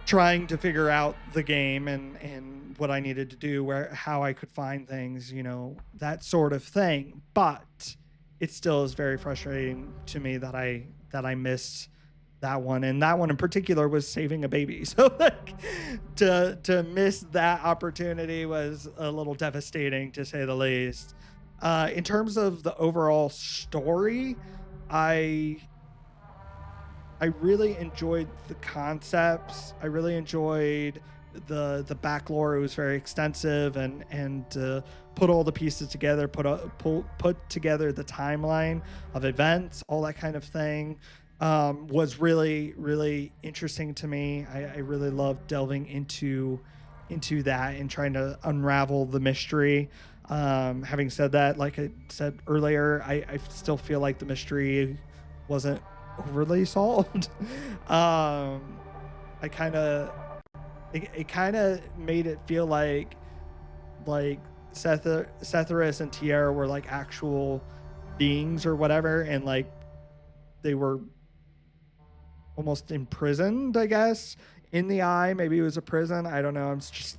trying to figure out the game and what I needed to do, how I could find things, that sort of thing. But it still is very frustrating to me that I missed that one. And that one in particular was saving a baby. So like to miss that opportunity was a little devastating, to say the least. In terms of the overall story, I really enjoyed the concepts. I really enjoyed the back lore. It was very extensive, and put all the pieces together, put together the timeline of events, all that kind of thing, was really, really interesting to me. I really loved delving into that and trying to unravel the mystery. Having said that, like I said earlier, I still feel like the mystery wasn't overly solved. It kind of made it feel like Setharus and Tierra were like actual beings or whatever, and like they were almost imprisoned, I guess, in the eye. Maybe it was a prison. I don't know.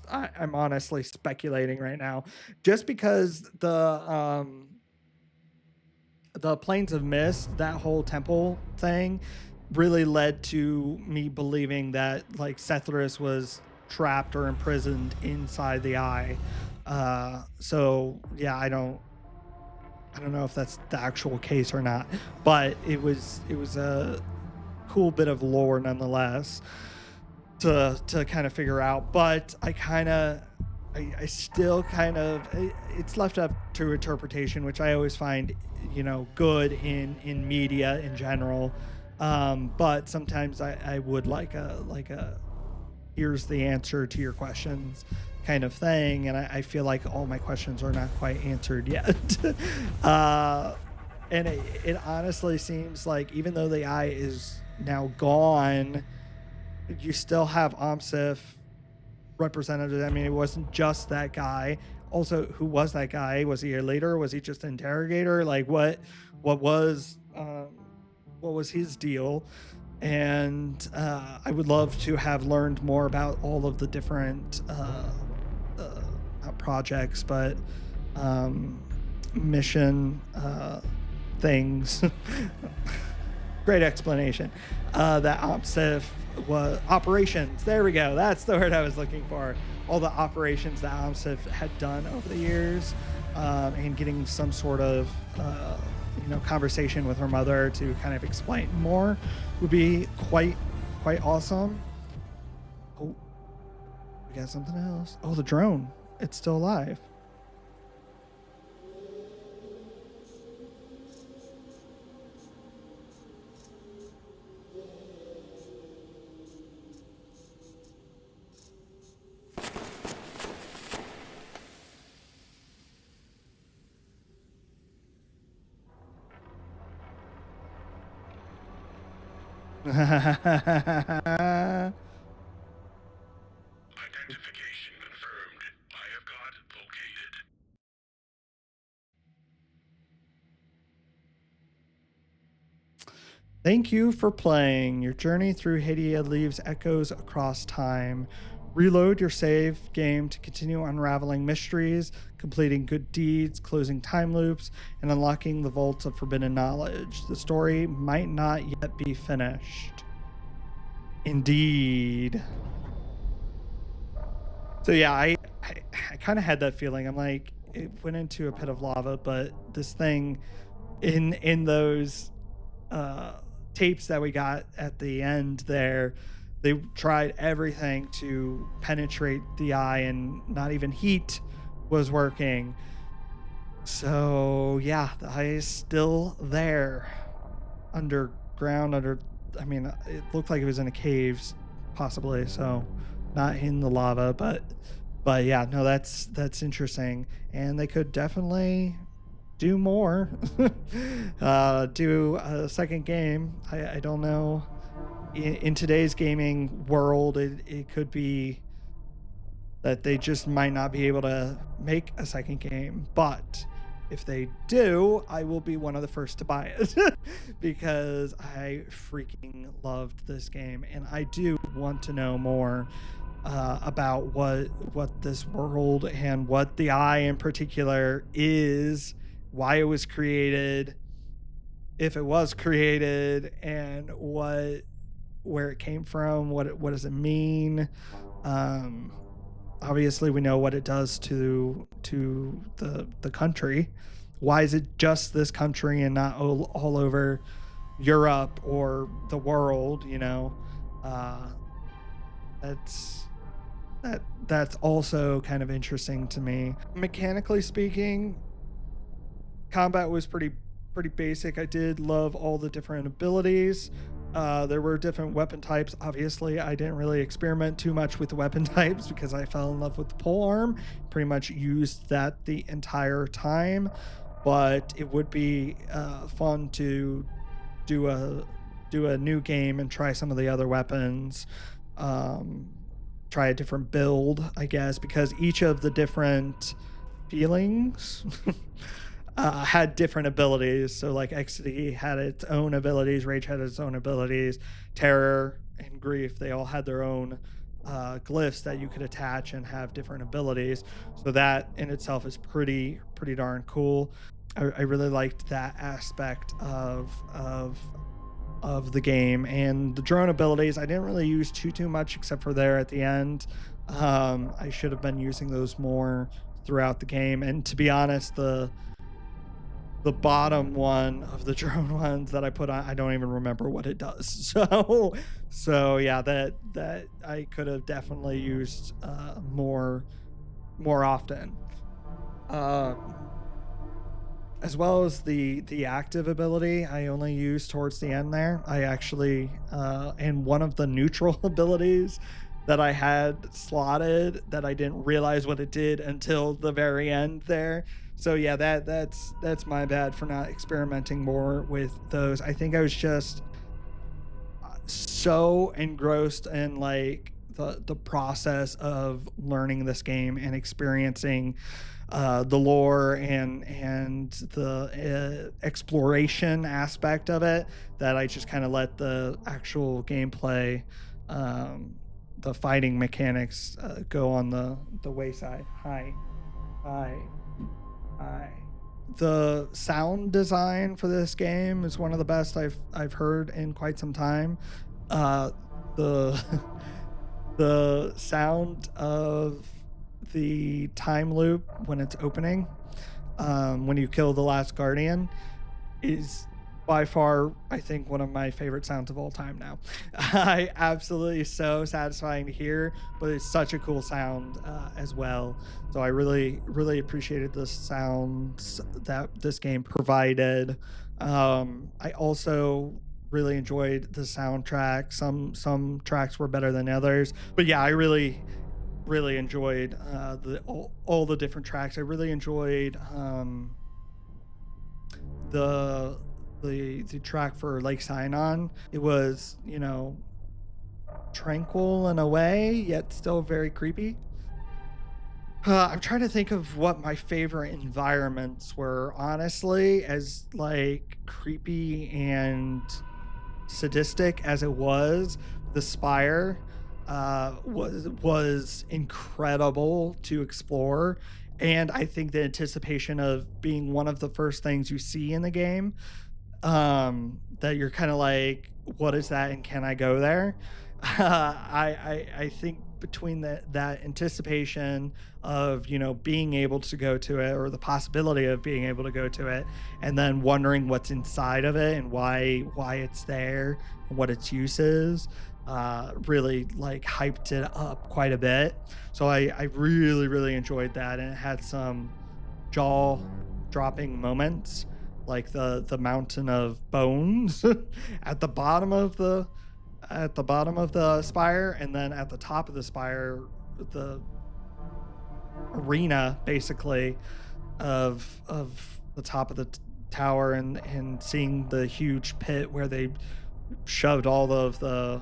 I'm honestly speculating right now, just because the Plains of Mist, that whole temple thing, really led to me believing that like Sethrus was trapped or imprisoned inside the eye. So yeah, I don't know if that's the actual case or not, but it was a cool bit of lore nonetheless to kind of figure out. But I still kind of, it's left up to interpretation, which I always find, good in media in general. But sometimes I would like a here's the answer to your questions kind of thing, and I feel like all my questions are not quite answered yet. And it honestly seems like even though the eye is now gone, you still have Omsif represented. I mean, it wasn't just that guy. Also, who was that guy? Was he a leader? Was he just an interrogator? Like what was his deal? And I would love to have learned more about all of the different not projects, but mission things. Great explanation. That OPSIF was operations. There we go. That's the word I was looking for. All the operations that OPSIF had done over the years, and getting some sort of conversation with her mother to kind of explain more would be quite awesome. Oh, we got something else. Oh, the drone. It's still alive. Identification confirmed. I have got located. Thank you for playing. Your journey through Hadia leaves echoes across time. Reload your save game to continue unraveling mysteries, completing good deeds, closing time loops, and unlocking the vaults of forbidden knowledge. The story might not yet be finished. Indeed. So yeah, I kind of had that feeling. I'm like, it went into a pit of lava, but this thing in those tapes that we got at the end there, they tried everything to penetrate the eye, and not even heat was working. So yeah, the eye is still there, underground. I mean, it looked like it was in a cave, possibly. So not in the lava, but yeah, no, that's interesting, and they could definitely do more. Do a second game. I don't know. In today's gaming world, it could be that they just might not be able to make a second game. But if they do, I will be one of the first to buy it because I freaking loved this game, and I do want to know more about what this world and what the eye in particular is, why it was created, if it was created, and where it came from, what does it mean. Obviously we know what it does to the country. Why is it just this country and not all over Europe or the world? That's also kind of interesting to me. Mechanically speaking, combat was pretty basic. I did love all the different abilities. There were different weapon types. Obviously, I didn't really experiment too much with the weapon types because I fell in love with the polearm. Pretty much used that the entire time. But it would be fun to do a new game and try some of the other weapons. Try a different build, I guess, because each of the different feelings had different abilities. So like Ecstasy had its own abilities, Rage had its own abilities, Terror and Grief, they all had their own glyphs that you could attach and have different abilities. So that in itself is pretty darn cool. I really liked that aspect of the game, and the drone abilities I didn't really use too much except for there at the end. I should have been using those more throughout the game. And to be honest, the bottom one of the drone ones that I put on, I don't even remember what it does. So yeah, that I could have definitely used more often. Um, as well as the active ability I only used towards the end there. I actually and one of the neutral abilities that I had slotted that I didn't realize what it did until the very end there. So yeah, that's my bad for not experimenting more with those. I think I was just so engrossed in like the process of learning this game and experiencing the lore and the exploration aspect of it that I just kind of let the actual gameplay, um, the fighting mechanics, go on the wayside. Hi, hi. The sound design for this game is one of the best I've heard in quite some time. Uh, the the sound of the time loop when it's opening, when you kill the last guardian, is by far, I think, one of my favorite sounds of all time now. I absolutely so satisfying to hear, but it's such a cool sound as well. So I really appreciated the sounds that this game provided. I also really enjoyed the soundtrack. Some tracks were better than others, but yeah, I really enjoyed all the different tracks. I really enjoyed the the track for Lake Sinon. It was, tranquil in a way, yet still very creepy. I'm trying to think of what my favorite environments were, honestly, as like creepy and sadistic as it was. The Spire was incredible to explore, and I think the anticipation of being one of the first things you see in the game, that you're kind of like, what is that and can I go there? I think between that anticipation of being able to go to it, or the possibility of being able to go to it, and then wondering what's inside of it and why it's there and what its use is, really like hyped it up quite a bit. So I really enjoyed that, and it had some jaw dropping moments, like the mountain of bones at the bottom of the spire, and then at the top of the spire, the arena basically of the top of the tower, and seeing the huge pit where they shoved all of the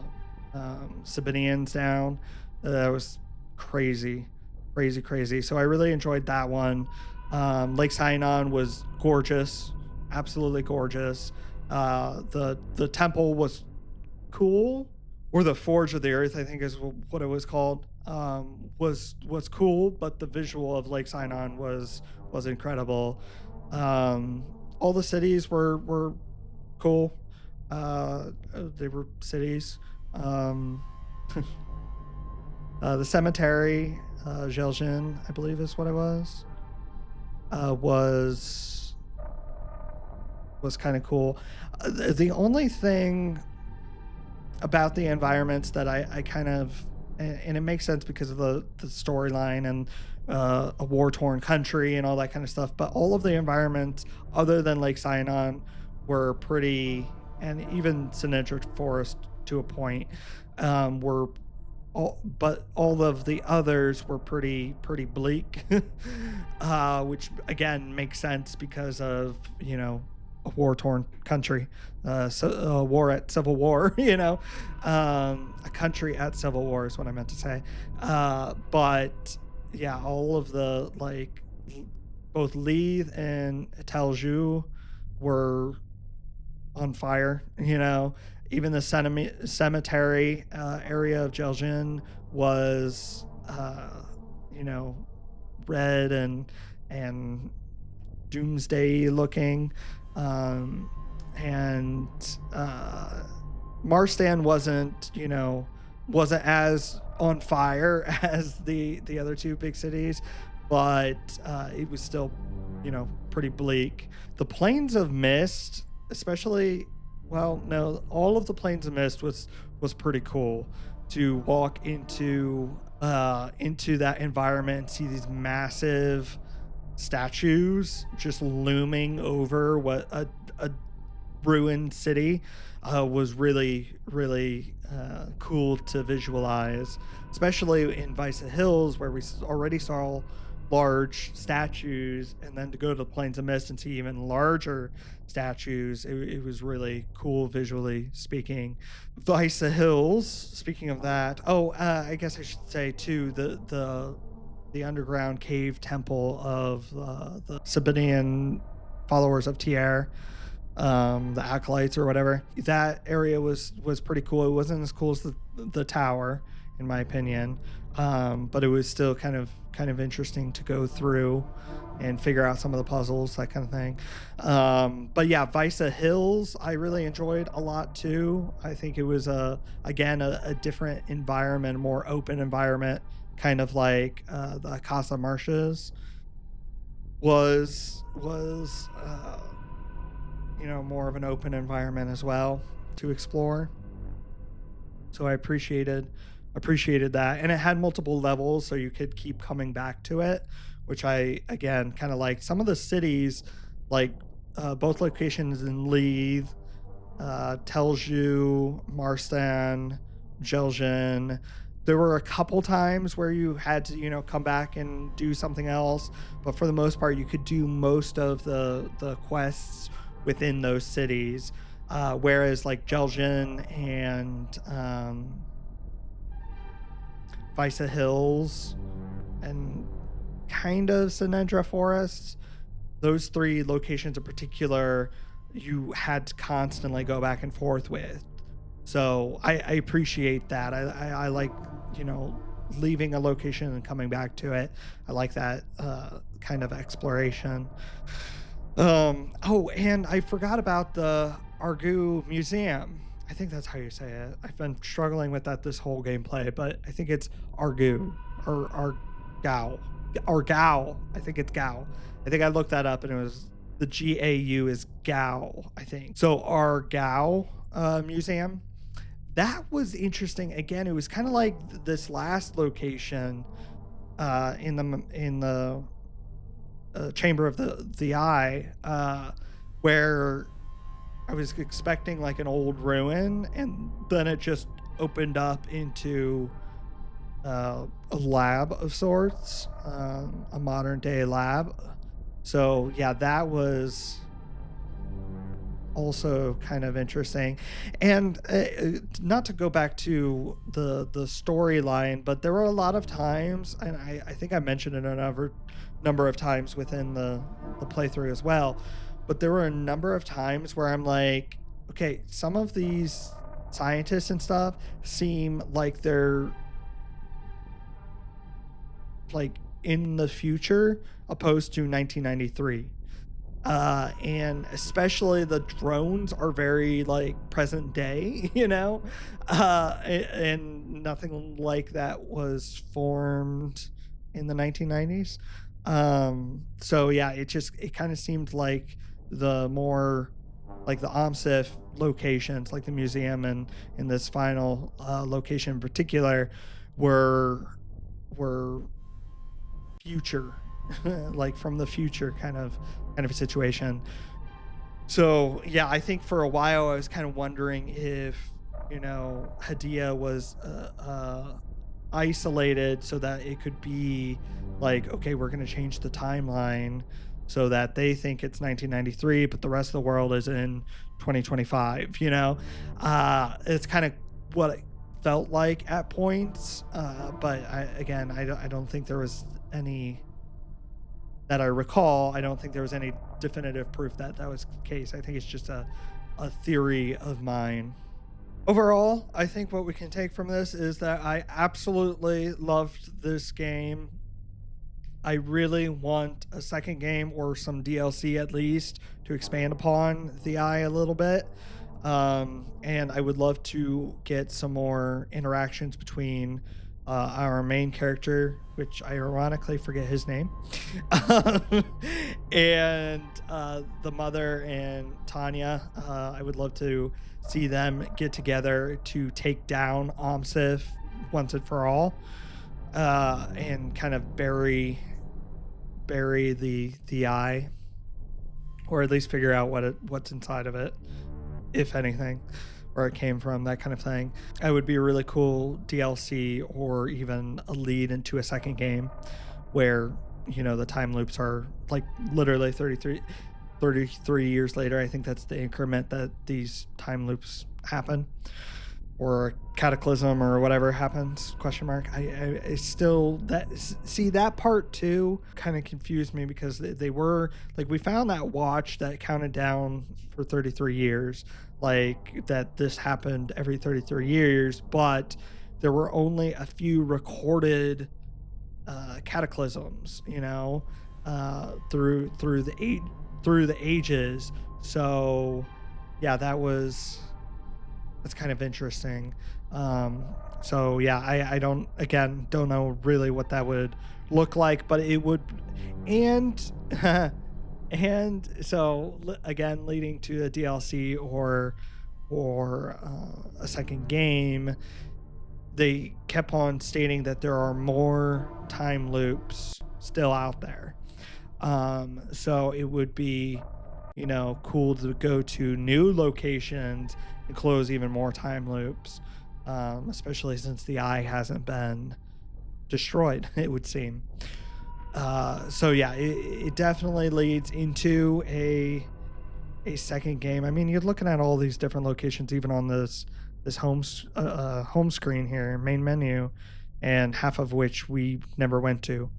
Sabinians down. That was crazy. So I really enjoyed that one. Lake Sinon was gorgeous, absolutely gorgeous. The temple was cool, or the Forge of the Earth, I think is what it was called. Was cool, but the visual of Lake Sinon was incredible. All the cities were cool. They were cities. Um, the cemetery, Zeljin, I believe is what it was. Was kind of cool. The only thing about the environments that I kind of, and it makes sense because of the storyline and a war-torn country and all that kind of stuff, but all of the environments other than Lake Sinon were pretty, and even Sinedra Forest to a point, were but all of the others were pretty bleak, which again makes sense because of a war-torn country, so a war at civil war, a country at civil war is what I meant to say. But yeah, all of the like both Leith and Telju were on fire. even the cemetery area of Jeljin was, you know, red and doomsday looking. And Marstan wasn't as on fire as the other two big cities, but it was still, pretty bleak. The Plains of Mist, especially, well, no, all of the Plains of Mist was pretty cool to walk into that environment and see these massive statues just looming over what a ruined city was really, really cool to visualize, especially in Vice Hills, where we already saw large statues, and then to go to the Plains of Mist and see even larger statues, it was really cool visually speaking. Vice Hills, speaking of that, I guess I should say too, the underground cave temple of the Sabinian followers of Tier, the acolytes or whatever. That area was pretty cool. It wasn't as cool as the tower, in my opinion, but it was still kind of interesting to go through and figure out some of the puzzles, that kind of thing. But yeah, Visa Hills I really enjoyed a lot too. I think it was again a different environment, a more open environment, kind of like the Casa Marshes was more of an open environment as well to explore. So I appreciated that, and it had multiple levels, so you could keep coming back to it, which I again kind of like. Some of the cities, like both locations in Leith, Telju, Marstan, Jeljan, there were a couple times where you had to come back and do something else, but for the most part you could do most of the quests within those cities, whereas like Jeljan and Visa Hills and kind of Sinedra Forest, those three locations in particular, you had to constantly go back and forth with. So I appreciate that. I like, leaving a location and coming back to it. I like that kind of exploration. And I forgot about the Argu Museum. I think that's how you say it. I've been struggling with that this whole gameplay, but I think it's Argu or Argao. I think it's Gao. I think I looked that up and it was the GAU is Gao, I think. So Argao Museum. That was interesting. Again, it was kind of like this last location in the Chamber of the Eye, where I was expecting like an old ruin, and then it just opened up into a lab of sorts, a modern day lab. So yeah, that was also kind of interesting. And not to go back to the storyline, but there were a lot of times, and I think I mentioned it a number of times within the playthrough as well, but there were a number of times where I'm like, okay, some of these scientists and stuff seem like they're like in the future opposed to 1993. And especially the drones are very like present day, and nothing like that was formed in the 1990s. So yeah, it kind of seemed like the more like the OMSIF locations, like the museum and in this final location in particular, were future, like from the future kind of a situation. So yeah, I think for a while I was kind of wondering if Hadia was isolated so that it could be like, okay, we're going to change the timeline so that they think it's 1993, but the rest of the world is in 2025. It's kind of what it felt like at points, but I don't think there was any that I recall. I don't think there was any definitive proof that was the case. I think it's just a theory of mine. Overall, I think what we can take from this is that I absolutely loved this game. I really want a second game or some DLC at least to expand upon the eye a little bit. And I would love to get some more interactions between our main character, which I ironically forget his name, and the mother and Tanya. I would love to see them get together to take down Omsif once and for all, and kind of bury the eye, or at least figure out what's inside of it, if anything, where it came from, that kind of thing. It would be a really cool DLC or even a lead into a second game where, you know, the time loops are like literally 33 years later. I think that's the increment that these time loops happen, or a cataclysm or whatever happens, question mark. I still, that part too kind of confused me, because they were like, we found that watch that counted down for 33 years, like that this happened every 33 years, but there were only a few recorded cataclysms, you know, through the ages. So yeah, that's kind of interesting. So yeah, I don't know really what that would look like, but it would, and and so again, leading to a DLC or a second game. They kept on stating that there are more time loops still out there. So it would be, you know, cool to go to new locations and close even more time loops, especially since the eye hasn't been destroyed, it would seem. So yeah, it definitely leads into a second game. I mean, you're looking at all these different locations, even on this home screen here, main menu, and half of which we never went to.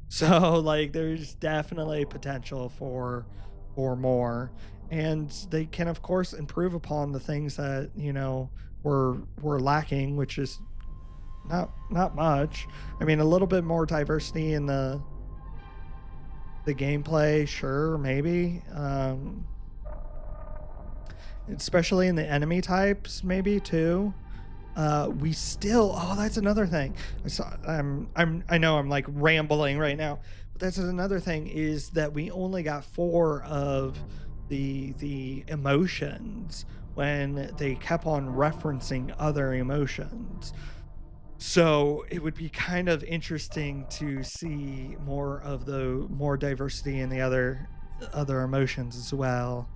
So like, there's definitely potential for more, and they can of course improve upon the things that, you know, were lacking, which is not much. I mean, a little bit more diversity in the gameplay, sure, maybe, especially in the enemy types, maybe too. We still, that's another thing. I know I'm like rambling right now, but that's another thing, is that we only got 4 of the emotions when they kept on referencing other emotions. So it would be kind of interesting to see more diversity in the other emotions as well,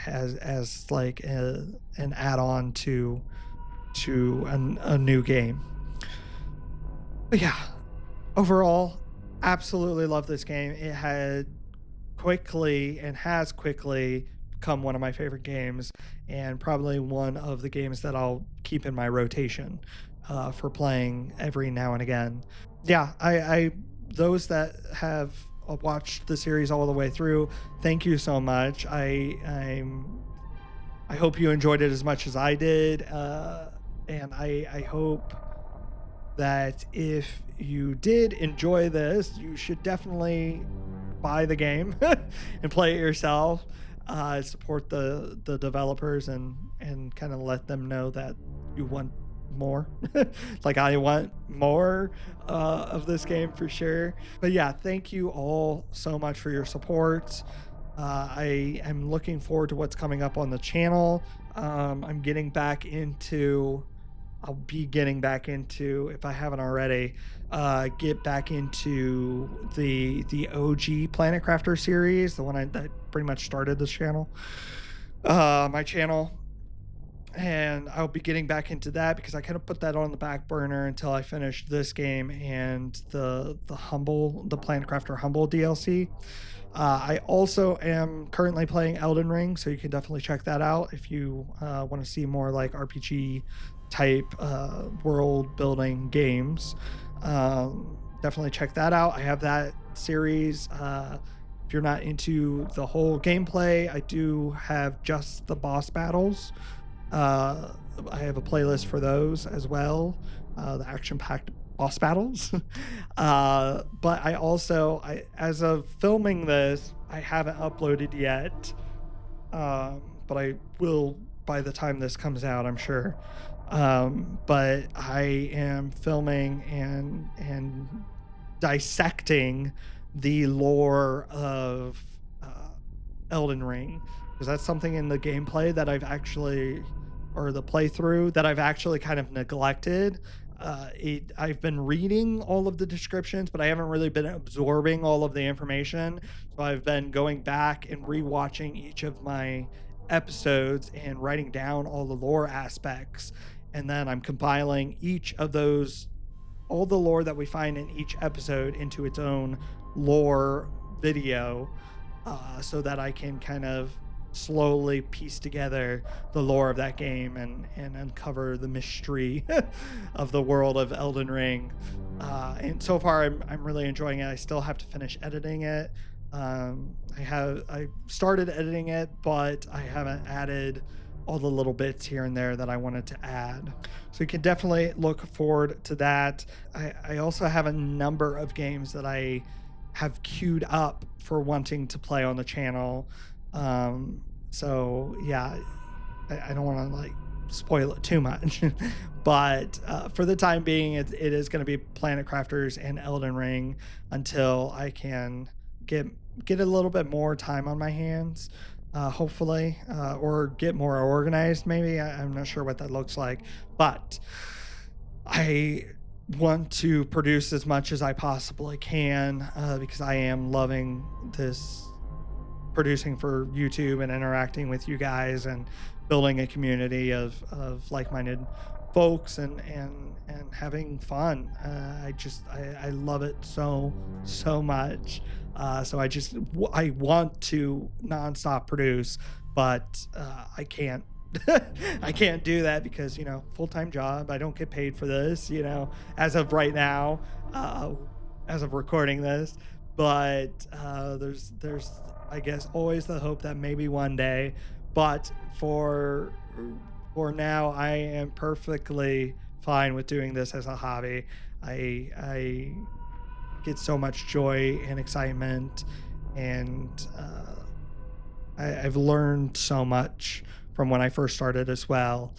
as like an add-on to a new game. But yeah, overall, absolutely love this game. It has quickly become one of my favorite games, and probably one of the games that I'll keep in my rotation for playing every now and again. Yeah, I those that have watched the series all the way through, thank you so much. I hope you enjoyed it as much as I did, and I hope that if you did enjoy this, you should definitely buy the game and play it yourself. Support the developers and kind of let them know that you want more. Like I want more of this game for sure. But yeah, thank you all so much for your support. I am looking forward to what's coming up on the channel. I'll be getting back into, if I haven't already, get back into the OG Planet Crafter series, the one that pretty much started this channel, my channel. And I'll be getting back into that because I kind of put that on the back burner until I finish this game and the Planet Crafter Humble DLC. I also am currently playing Elden Ring, so you can definitely check that out if you want to see more like RPG type world building games. Definitely check that out. I have that series. If you're not into the whole gameplay, I do have just the boss battles I have a playlist for those as well, the action-packed boss battles. But I also, as of filming this, I haven't uploaded yet, but I will by the time this comes out, I'm sure. But I am filming and dissecting the lore of Elden Ring, because that's something in the gameplay that I've actually, or the playthrough that I've actually kind of neglected. I've been reading all of the descriptions, but I haven't really been absorbing all of the information. So I've been going back and rewatching each of my episodes and writing down all the lore aspects. And then I'm compiling each of those, all the lore that we find in each episode, into its own lore video, so that I can kind of slowly piece together the lore of that game and uncover the mystery of the world of Elden Ring. And so far, I'm really enjoying it. I still have to finish editing it. I started editing it, but I haven't added all the little bits here and there that I wanted to add. So you can definitely look forward to that. I also have a number of games that I have queued up for wanting to play on the channel. So yeah, I don't want to like spoil it too much, but for the time being, it is going to be Planet Crafters and Elden Ring until I can get a little bit more time on my hands, hopefully, or get more organized. Maybe I'm not sure what that looks like, but I want to produce as much as I possibly can, because I am loving this producing for YouTube and interacting with you guys and building a community of like-minded folks and having fun. I love it so much. So I want to nonstop produce, but I can't. I can't do that because, full-time job. I don't get paid for this, as of right now, as of recording this. But there's I guess always the hope that maybe one day. But for now, I am perfectly fine with doing this as a hobby. I get so much joy and excitement, and I've learned so much from when I first started as well.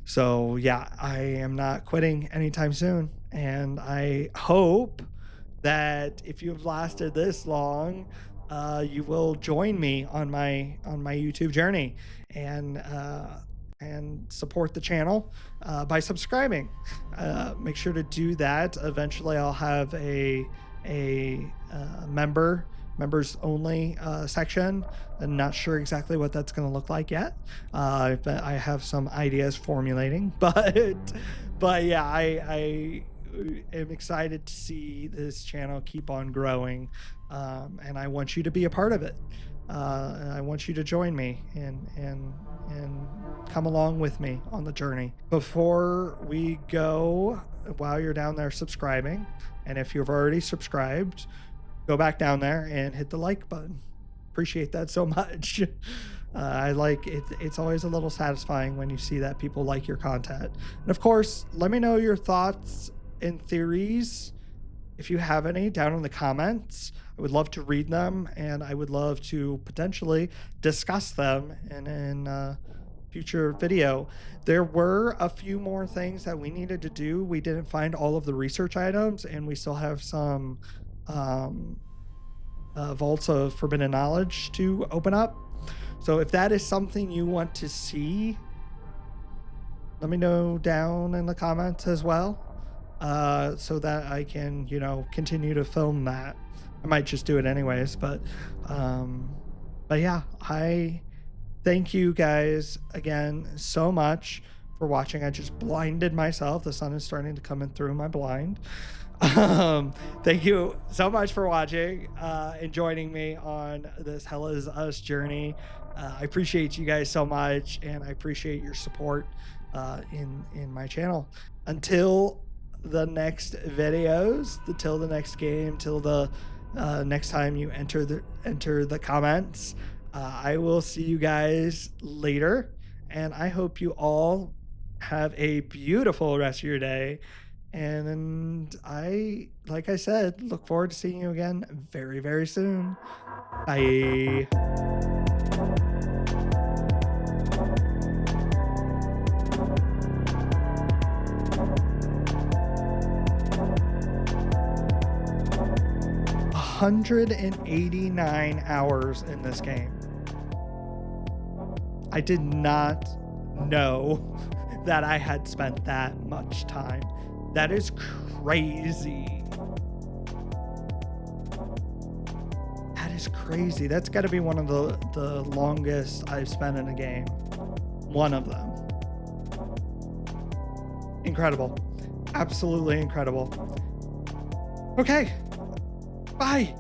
So yeah, I am not quitting anytime soon, and I hope that if you've lasted this long, you will join me on my YouTube journey and support the channel by subscribing. Make sure to do that. Eventually, I'll have a members only section. I'm not sure exactly what that's going to look like yet. But I have some ideas formulating, but yeah, I am excited to see this channel keep on growing, and I want you to be a part of it. I want you to join me and come along with me on the journey. Before we go, while you're down there subscribing, and if you've already subscribed, go back down there and hit the like button. Appreciate that so much. I like it. It's always a little satisfying when you see that people like your content. And of course, let me know your thoughts and theories, if you have any, down in the comments. I would love to read them, and I would love to potentially discuss them in a future video. There were a few more things that we needed to do. We didn't find all of the research items, and we still have some vaults of forbidden knowledge to open up. So if that is something you want to see, let me know down in the comments as well, so that I can, continue to film that. I might just do it anyways, but yeah, I thank you guys again so much for watching. I just blinded myself. The sun is starting to come in through my blind. Thank you so much for watching and joining me on this Hell Is Us journey. I appreciate you guys so much, and I appreciate your support in my channel. Until the next videos, till the next game, till the next time you enter the comments, I will see you guys later, And I hope you all have a beautiful rest of your day. And like I said, look forward to seeing you again very, very soon. Bye. 189 hours in this game. I did not know that I had spent that much time. That is crazy. That is crazy. That's got to be one of the longest I've spent in a game. One of them. Incredible. Absolutely incredible. Okay. Bye.